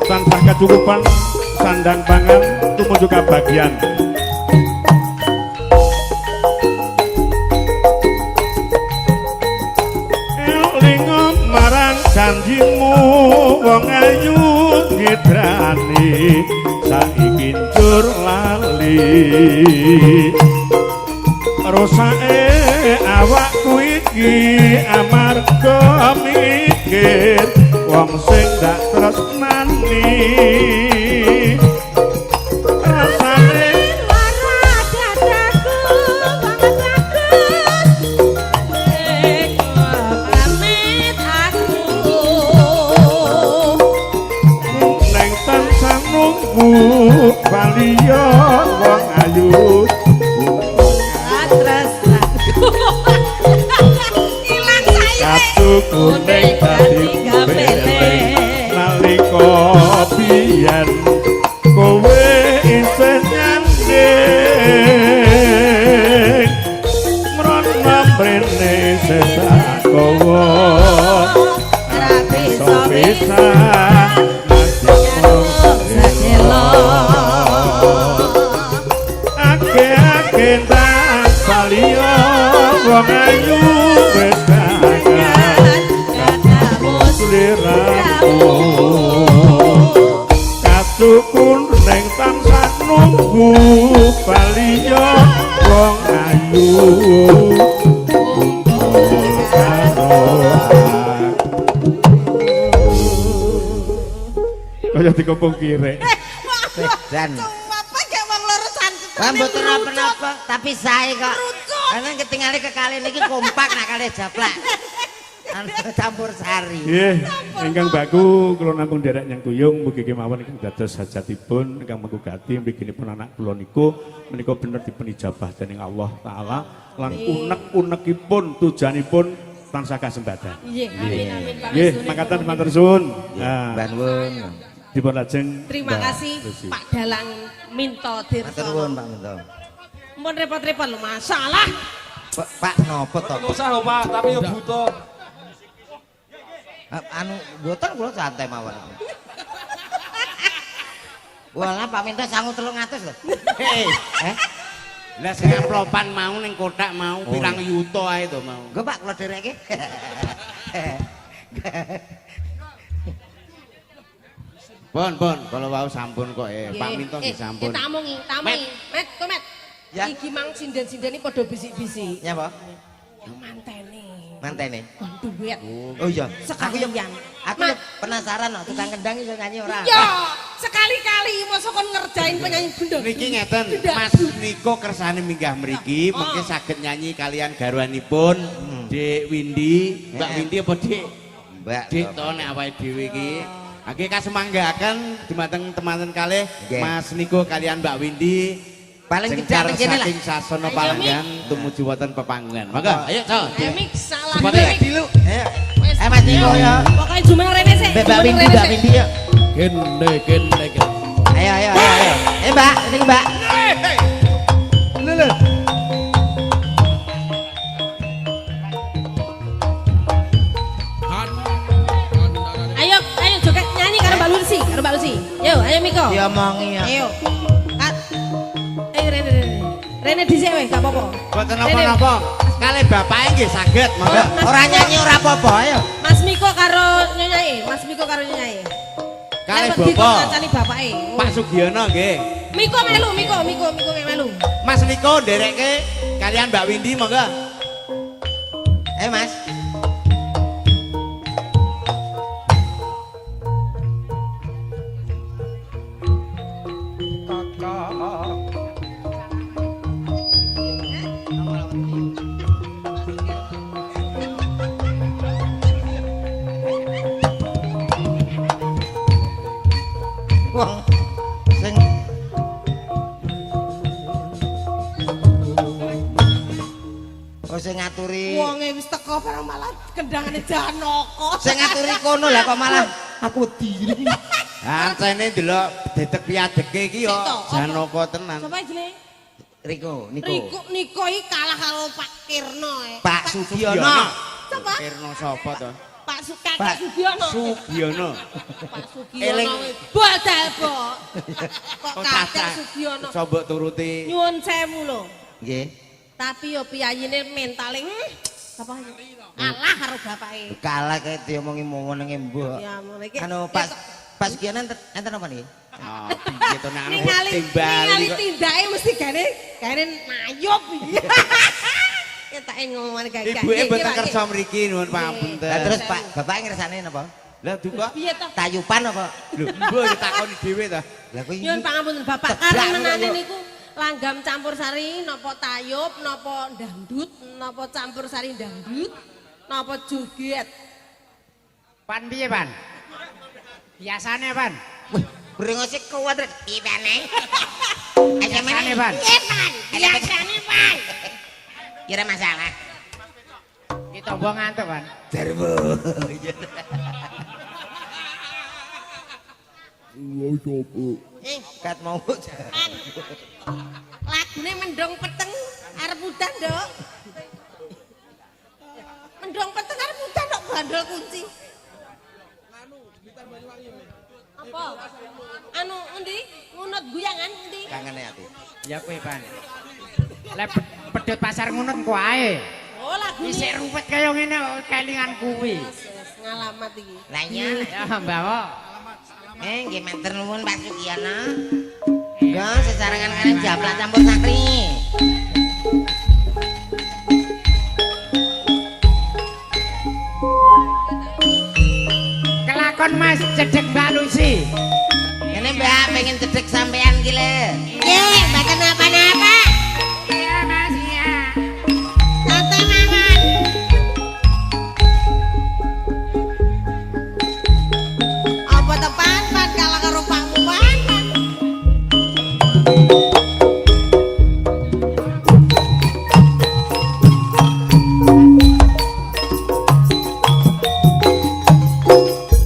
tansah kecukupan sandang pangan tumuju kabagian. Elingo marang janjimu wong ayu gidrani saiki njur lali rusake awakku iki amarga mikir wong sing dak tresnani rasane lara dadaku banget pamit aku neng tansah nunggu baliya wong ayu ilang saire katuku ning dadi gapele nalika biyen kowe isih nyanding mrono mrene sesakowo ora bisa bisa ake-ake tak baliya wong ayu wis kangen sliramu katukun ning tansah nunggu baliya wong ayu kumpul karo kaya dikopong kirek Dan apa gak wong loro santet Wah mboten napa-napa, tapi sae kok. Karena ketinggalan kekalih niki kompak nak kalih japlak. Campur sari. Nggih, ingkang baku kula namung derek nyang tuyung mugi kemawon ingkang dados hajatipun ingkang mengugati mriginipun anak kula niku menika bener dipun ijabah dening Allah taala lan unek-unekipun tujuanipun tansah kasembadan. Nggih, amin amin Pak. Nggih, mangkatan matur suwun. Nah, Mbah nuwun. dipun lajeng Terima Mbak kasih Lucy. Pak Dalang Minto Matur nuwun Dirsono. Pak Minto. Mun repot-repot lho masalah. Pak nopo to? Usah lho Pak, tapi yo butuh. Anu mboten kula santai mawon. Wala Pak Minto sangu 300 lho. Lah sing amplopan mau ning kotak mau pirang yuta ae to mau. Nggo Pak kula dereke. Pon, kalau wau sampun kok Pak Minto nggih sampun. Tamungi. Met, kok Met. Ya. Iki mang sinden-sindeni padha bisik-bisik. Nyapa? Yang mantene. Mantene. Kon duet. Oh iya. Sekalian. Aku Mat. penasaran kok tukang kendang iso nyanyi ora? Ya, sekali-kali mosok kon ngerjain penyanyi bunda. Niki ngeten, Tidak. Mas Niko kersane minggah mriki, mungkin saged nyanyi kalian garwanipun Dik Windy, Mbak Windy apa Dik? Mbak. Dik to nek awake dhewe iki. Nggih kasemanggaken dumateng teman-teman kalih Nggih. Mas Niko kalian Mbak Windy. Paling Sing gedhe teng kene lah. saking sasana Ayo, palenggan tumuju wonten pepanggilan. Monggo, ayo so. Ayo mik salah. Sepatu Mik. dilu. Ayo. Mas Niko ya. Pokoknya cuma rene sih. Mbak Windy, Mbak Windy ya. Kene. Ayo. Mbak, ini Mbak. Lho. Ayo joget nyanyi karo Mbak Lucy. Yo, ayo Miko. Diomongi ya. Ayo. Kat. Ayo Rene dhisik weh, gak apa-apa. Boten Rene. napa-napa. Kalih bapake nggih saged, monggo. Ora nyanyi ora apa-apa ayo. Mas Miko karo nyanyai. Kalih Nek wedi bapak. kancani bapake. Pak Sugiono nggih. Miko melu. Melu. Mas Niko nderekke kalian Mbak Windy monggo. Mas. Wong sing sing ngaturi. Wonge wis teko barang malah kendangane Janaka. Sing ngaturi kono lah kok malah aku wedi. Ancene ndelok detek piadeke iki yo Janaka tenan. Sapa jenenge? Riko, Niko iki kalah karo Pak Kirno. Pak Sugiono. Sapa? Kirno sapa to? Pak Sugiono. Sugiono. Pak Sugiono. Bodal, Bok. Kok kakek Sugiono. Coba turuti. Nyuwun sewu lho. Nggih. Tapi yo piyayine mentale sapa kalah karo bapake. Kalah kae diomongi momonenge mbok. Ya mulai iki. Anu Pak Sugiono enten apa niki? Oh, piye to nek ningali tindake mesti gane mayup iki. Ketake ngomongane gagah. Ibuke mboten kersa mriki nuwun pangapunten. Lah terus Pak, bapake ngersane napa? Lah duka Piye to? Tayupan apa? lho mbok ditakoni dhewe ta. Lah kuwi Nyuwun pangapunten Bapak, karemenane niku langgam campur sari napa tayub napa dangdut napa campur sari dangdut napa joget. Pan piye, Pan? Biasane, Pan. wih, brengose kuat ibane. Biasane, Pan. Piye, Pan? Biasane, Pan. Kira masalah. Kita mbok ngantuk, Pan. Jarwo. Kat mau. Pan. Lagune mendong peteng arep udan, Nduk. Mendong peteng arep udan kok bandol kunci. Apa? Anu endi? Ngunut guyangan endi? Kangene ati. Ya kowe, Pan. Lek pedhot pasar ngunut kok ae. Oh, lagune. Isik ruwet kaya ngene kelingan kuwi. Ngalamat iki. Lah iya. Ya, Mbak. Nggih matur nuwun Pak Sugiono. Ya sesarengan kalian japlak campur sari. Kelakon Mas cedhek Mbak Lucy. Ini Mbak pengen cedek sampean ki le. Nggih, mboten napa-napa. Iya, Mas, iya. Tante mawon. Apa tepan Pan kalah karo Pak Muwan?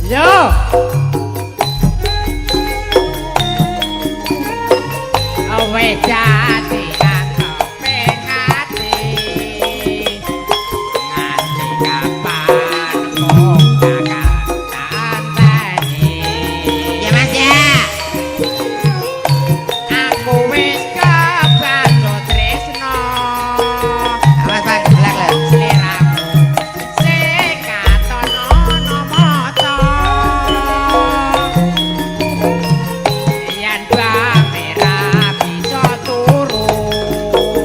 Yo. Awe jati aku pengati nganti kapan kok kakak tanteni. Ya Mas ya. Aku wis kebantu tresno Awas Pak, belak le. sliramu sing katon ana mata. Yen bamera bisa turu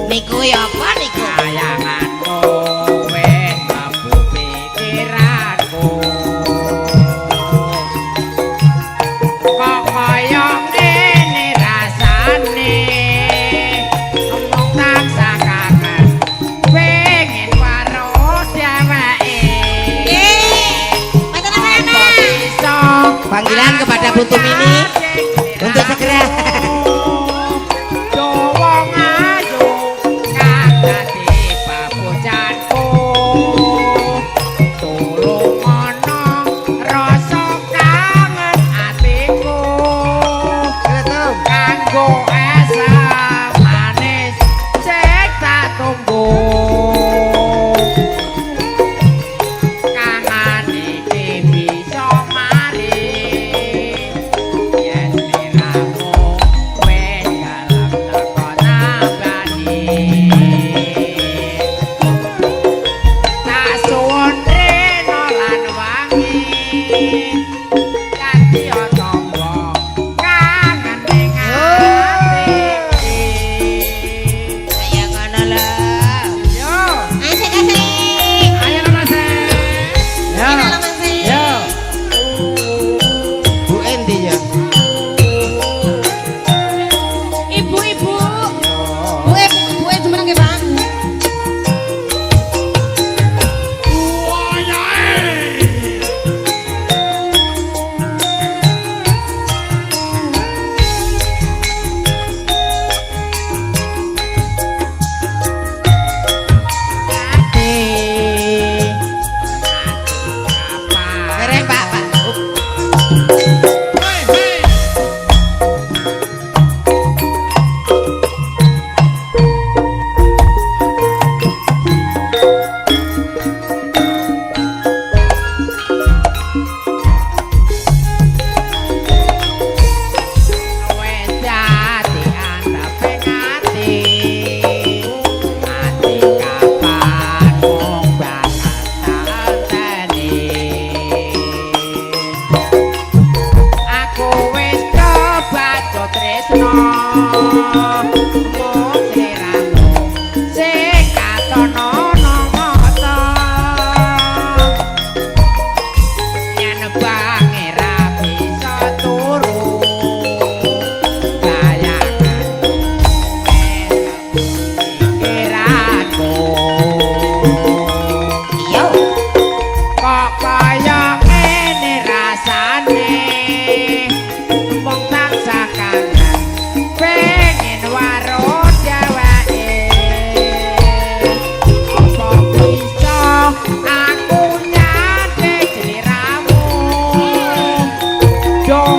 Niku ya apa niku? kayangan kowe mlebu pikiranku. Kok kaya ngene rasane ngomong tansah kangen pengen karo dheweke. Mboten napa-napa. Bisa Panggilan kepada Buntu Mini untuk segera. Jowo ngayu kang dadi papucanku. Tulung ana rasa kangen atiku. Teletum. Kanggo asam manis sing tak tunggu. Kangen iki bisa mari yen sliramu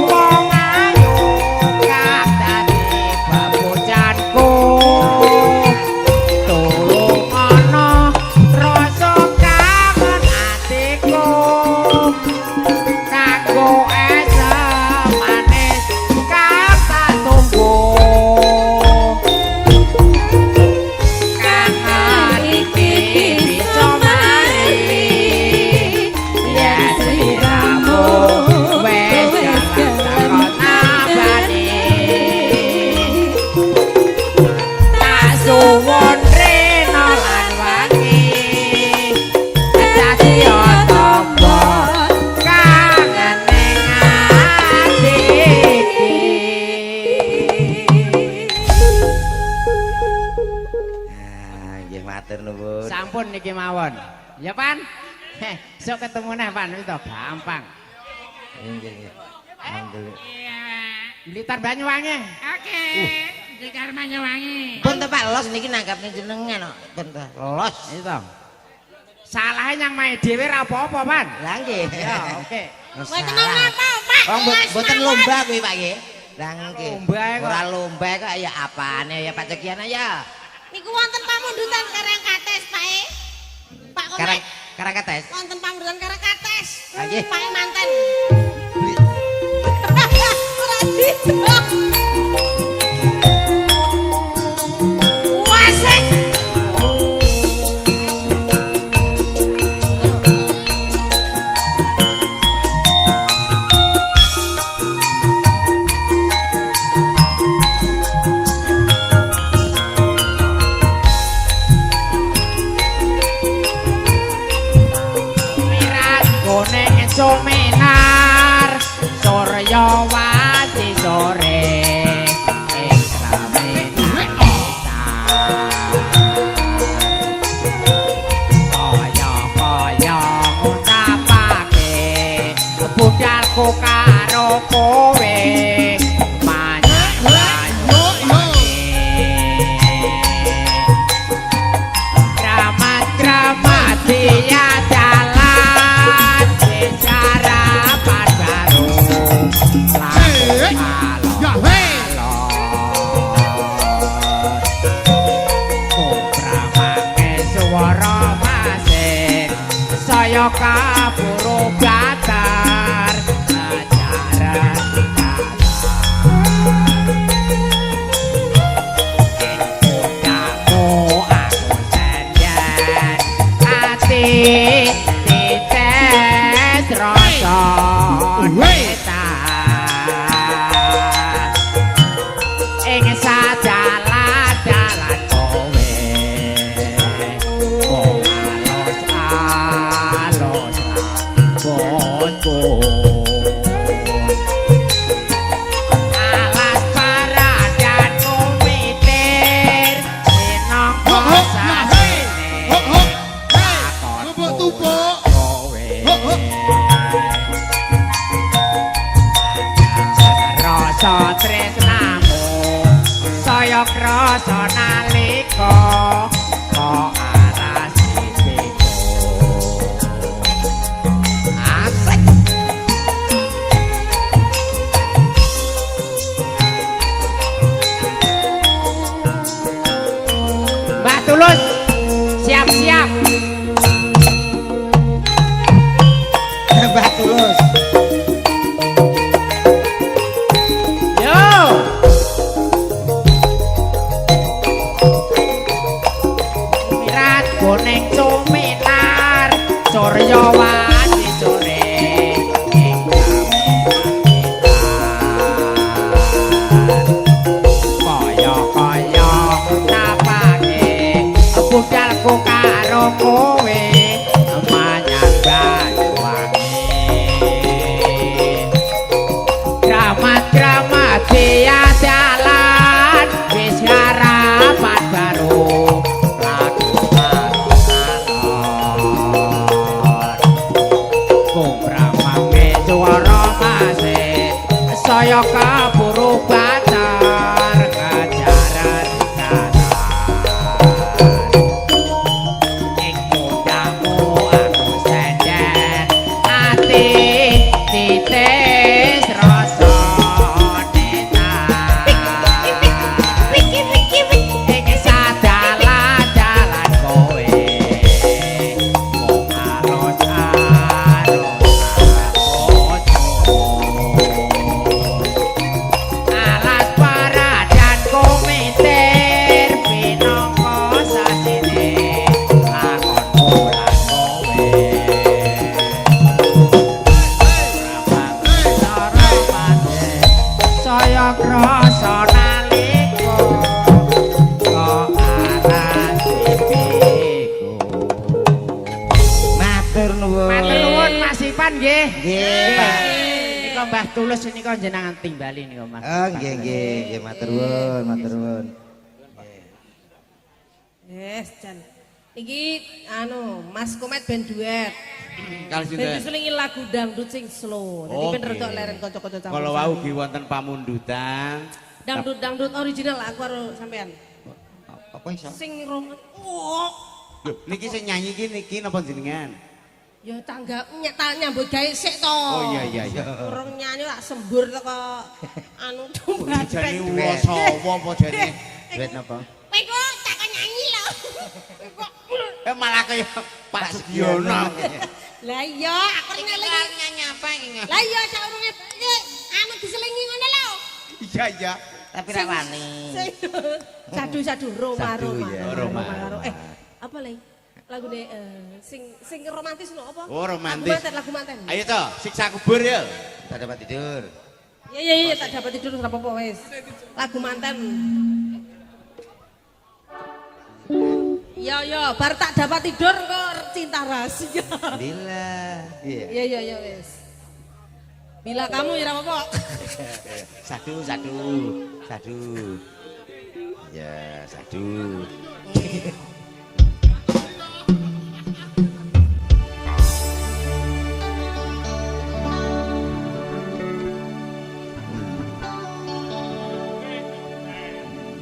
wong ayu kang dadi bebojanku tulung ana rasa kangen atiku kanggo esem manis kang tak tunggu kangen iki bisa mari yen sliramu wis takon abadi tak suwun rena lan wangi dadi tombo kangen ning ati Ah, nggih matur nuwun. sampun niki mawon ya Pan sok ketemu neh Pan wis to gampang Nggih nggih. Alhamdulillah. Blitar Banyuwangi Oke, Blitar Banyuwangi. Pun Pak los niki nanggapne jenengan kok. Pun los. itu salahnya yang main dhewe ra apa-apa Pan Lah nggih. ya oke Mboten apa, Pak. Wong mboten lomba kuwi Pak nggih. Lah nggih. Lomba kok. Ora lomba kok ya apane ya Pak Cekiana ya. Niku wonten pamundutan Karang Kates, Pak. Pak Karang Konek. Karang Kates. Wonten pamundutan Karang Kates. Ah, nggih. Pak manten. Ora dijok. Wasik. mirat gone suminar surya wati sore ing saminar kaya ngucapake budalku karo kowe Dramat dia jalan bicara padaru laku kubramange suara masing saya kaburu batar ajaran tites rasa ing sadalan-dalan kowe alus-alus alas paradan kumitir sinangka sasene Tupuk-tupuk. rasa tresnamu saya krasa nalika kok aras pipiku asik Mbak Tulus siap-siap Mbak Tulus. yo mirat kuning suminar surya wati sore ing kaya napake budalku karo kowe manyang Banyuwangi dramat-dramat dia jalan wis harapan baru lagu kubramange suara masih saya kaburu batar kajaran ing pundamu aku senjen ati titis rasa krasa nalika kok arah deweku. Matur nuwun. Matur nuwun Mas Ipan nggih. Nggih, Pak. Nika Mbah Tulus nika jenengan timbali nika Mas. Oh, nggih nggih, matur nuwun, matur nuwun. Yes, Jan. Iki Mas Komet ben duet. Kali Ben sinten? diselingi lagu dangdut sing slow. Dadi ben rada leren kanca-kanca campur. Kalau wau nggih wonten pamundutan. Dangdut original aku karo sampean. Apa iso? Sing rong. Oh. Lho, niki sing nyanyi iki niki napa jenengan? Ya tangga nyambut gawe sik to. Oh iya. Urung nyanyi tak sembur teko tumbat. Jane wasawa apa jane? Duet napa? Kowe kok tak nyanyi lho. Malah kaya Pak Sugiono. Lah iya, aku nyanyi apa iki? Lah iya saurunge diselingi ngono lho. Iya. Tapi ra wani. Sadu Roma. Roma. Apa lagi? Lagune sing romantis lho apa? Oh, romantis. Lagu manten. Ayo toh, siksa kubur ya. Tak dapat tidur. Iya, tak dapat tidur ora apa-apa wis. Lagu manten. Ya, bar tak dapat tidur kok cinta rahasia. Bila. Iya. Iya wis. Bila kamu ya apa? Sadu. Ya, sadu.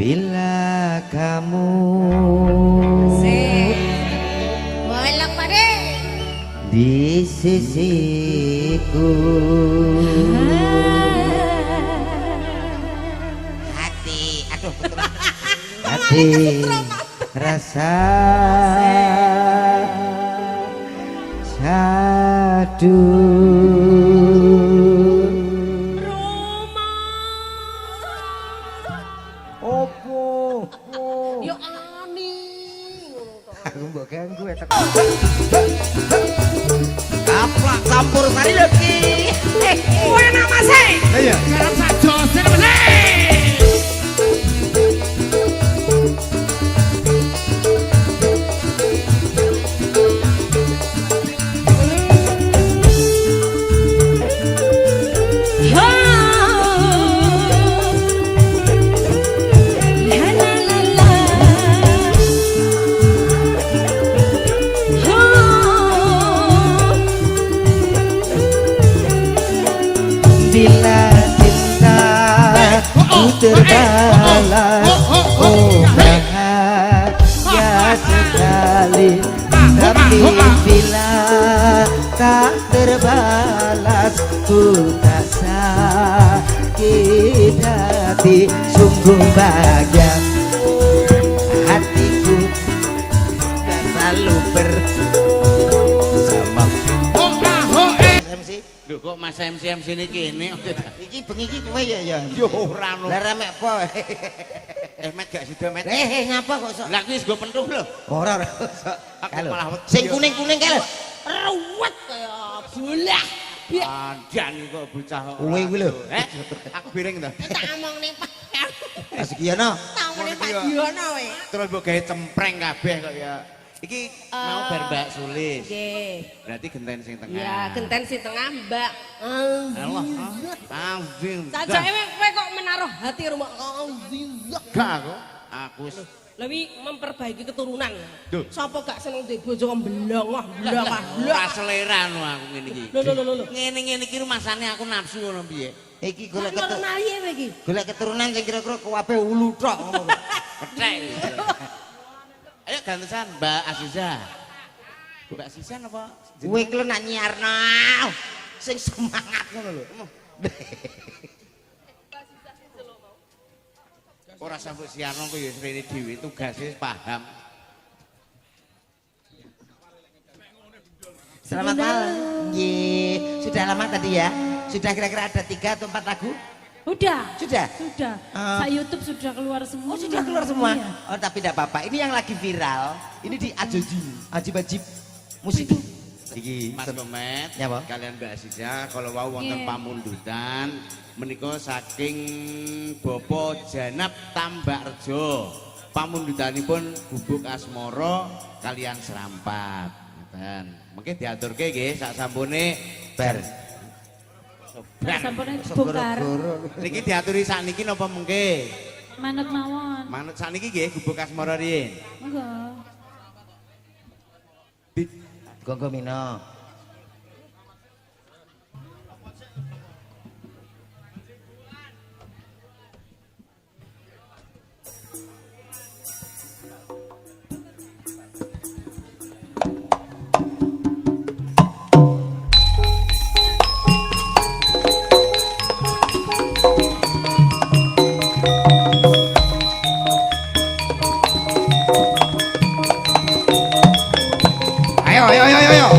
Bila kamu Bolak pade di sisiku, hati rasa sadu. Yo ani. Aku mbok ganggu ya tekan. Kaplak campur sari lagi. Kowe enak Mas. Iya. Garap sak josen Mas. Bila cinta terbalas, oh bahagia sekali. Tapi bila tak terbalas, ku tak sakit hati. Sungguh bahagia hatiku dan selalu bersama. MC Lho kok Mas MC ini kene. iki bengi iki kowe ya. Yo ora ono. Lah remek apa? Met gak sida met. Ngapa kok sok? Lah kuwi wis go pentung lho. Ora. Aku malah wedi. Sing kuning-kuning kae lho. Ruwet kaya bolah. Andan kok bocah. Kuwi kuwi lho. Aku piring to. Tak omong ning Pak. Sugiono. Tak omong ning Pak Diono we. Terus mbok gawe cempreng kabeh kok ya. Iki mau bar Mbak Sulis. Nggih. Berarti genten sing tengah. Ya, genten sing tengah, Mbak. Allah. Azim. Sajake kowe kok menaruh hati rumah Azizah. Gak aku. Lebih memperbaiki keturunan. Duh. Sapa gak seneng duwe bojo kok blongah. Ora selera anu aku ngene iki. Lho. Ngene-ngene iki rumasane aku nafsu ngono piye. Iki golek Normal ya iki. golek keturunan sing kira-kira kabeh ulu tok ngono kok. Petek. Ayo gantesan Mbak Aziza. Mbak Aziza apa? Kowe iki lho nak nyiarno. Sing semangat ngono lho. Ora sampe siarno kok ya rene dhewe tugase paham. Selamat malam. Nggih, sudah lama tadi ya? Sudah kira-kira ada 3 atau 4 lagu? Sudah. Sudah? Sudah. Ah. Sa YouTube sudah keluar semua. Oh, sudah keluar semua? Iya. Oh, tapi tidak apa-apa. Ini yang lagi viral. Ini di Ajib Wajib musik. Iki Mas Komet Nyapa? kalian Mbak Aziza kalau wau wonten Nggih. pamundutan menika saking Bapak Janab Tambakrejo. Pamundutanipun gubuk asmara kalian serampat. Ngoten. Mengke diaturke nggih sak sampune bar. Sampune bongkar. Niki diaturi sakniki napa mengke? Manut mawon. Manut sakniki nggih gubuk asmara riyin. Monggo. Gonggo Mino. Ayo.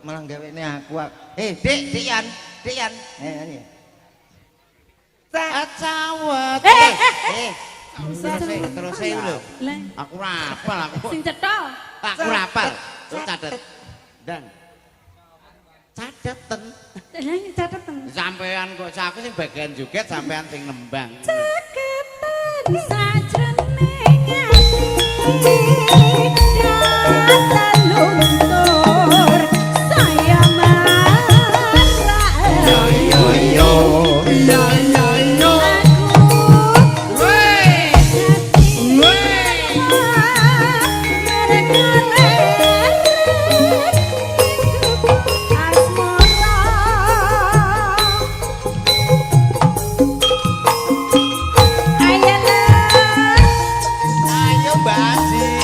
Malah gawene aku. Dik Yan. Nyanyi. Sacawet. Terus lho. Lah, Aku ora hafal aku. sing cetha. Aku ora hafal. Terus catet. Dan cateten. Lah cateten. Sampean kok aku sing bagian joget sampean sing nembang. Caketan sajroning ati. Datan luntur saya marah. Yo iya iya yo. Ayo Mbak Aziz.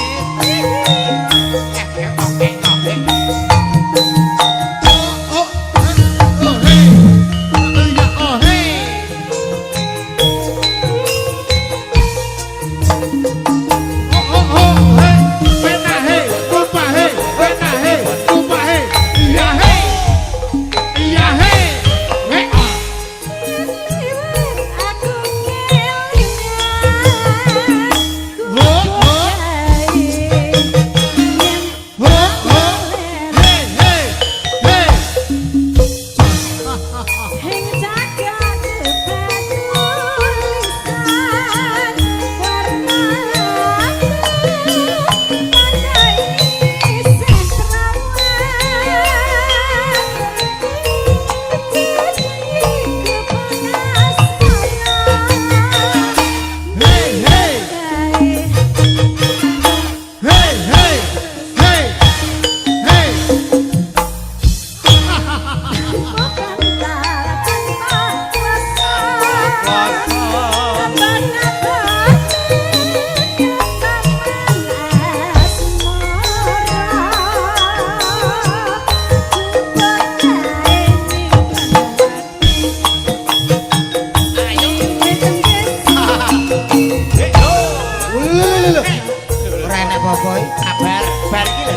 Ora enak apa-apa iki. Kabar bar iki lho.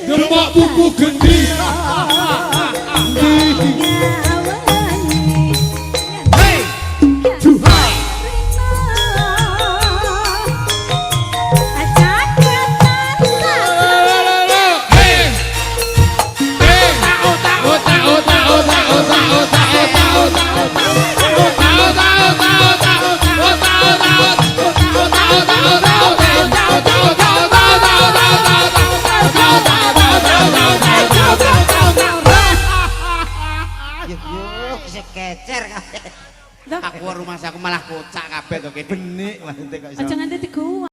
Gembok buku gendi. Hey, Tuhan. Yo kecer kabeh. Aku rumah aku malah kocak kabeh to kene. Benik lah ente kok iso. Aja nganti digowo.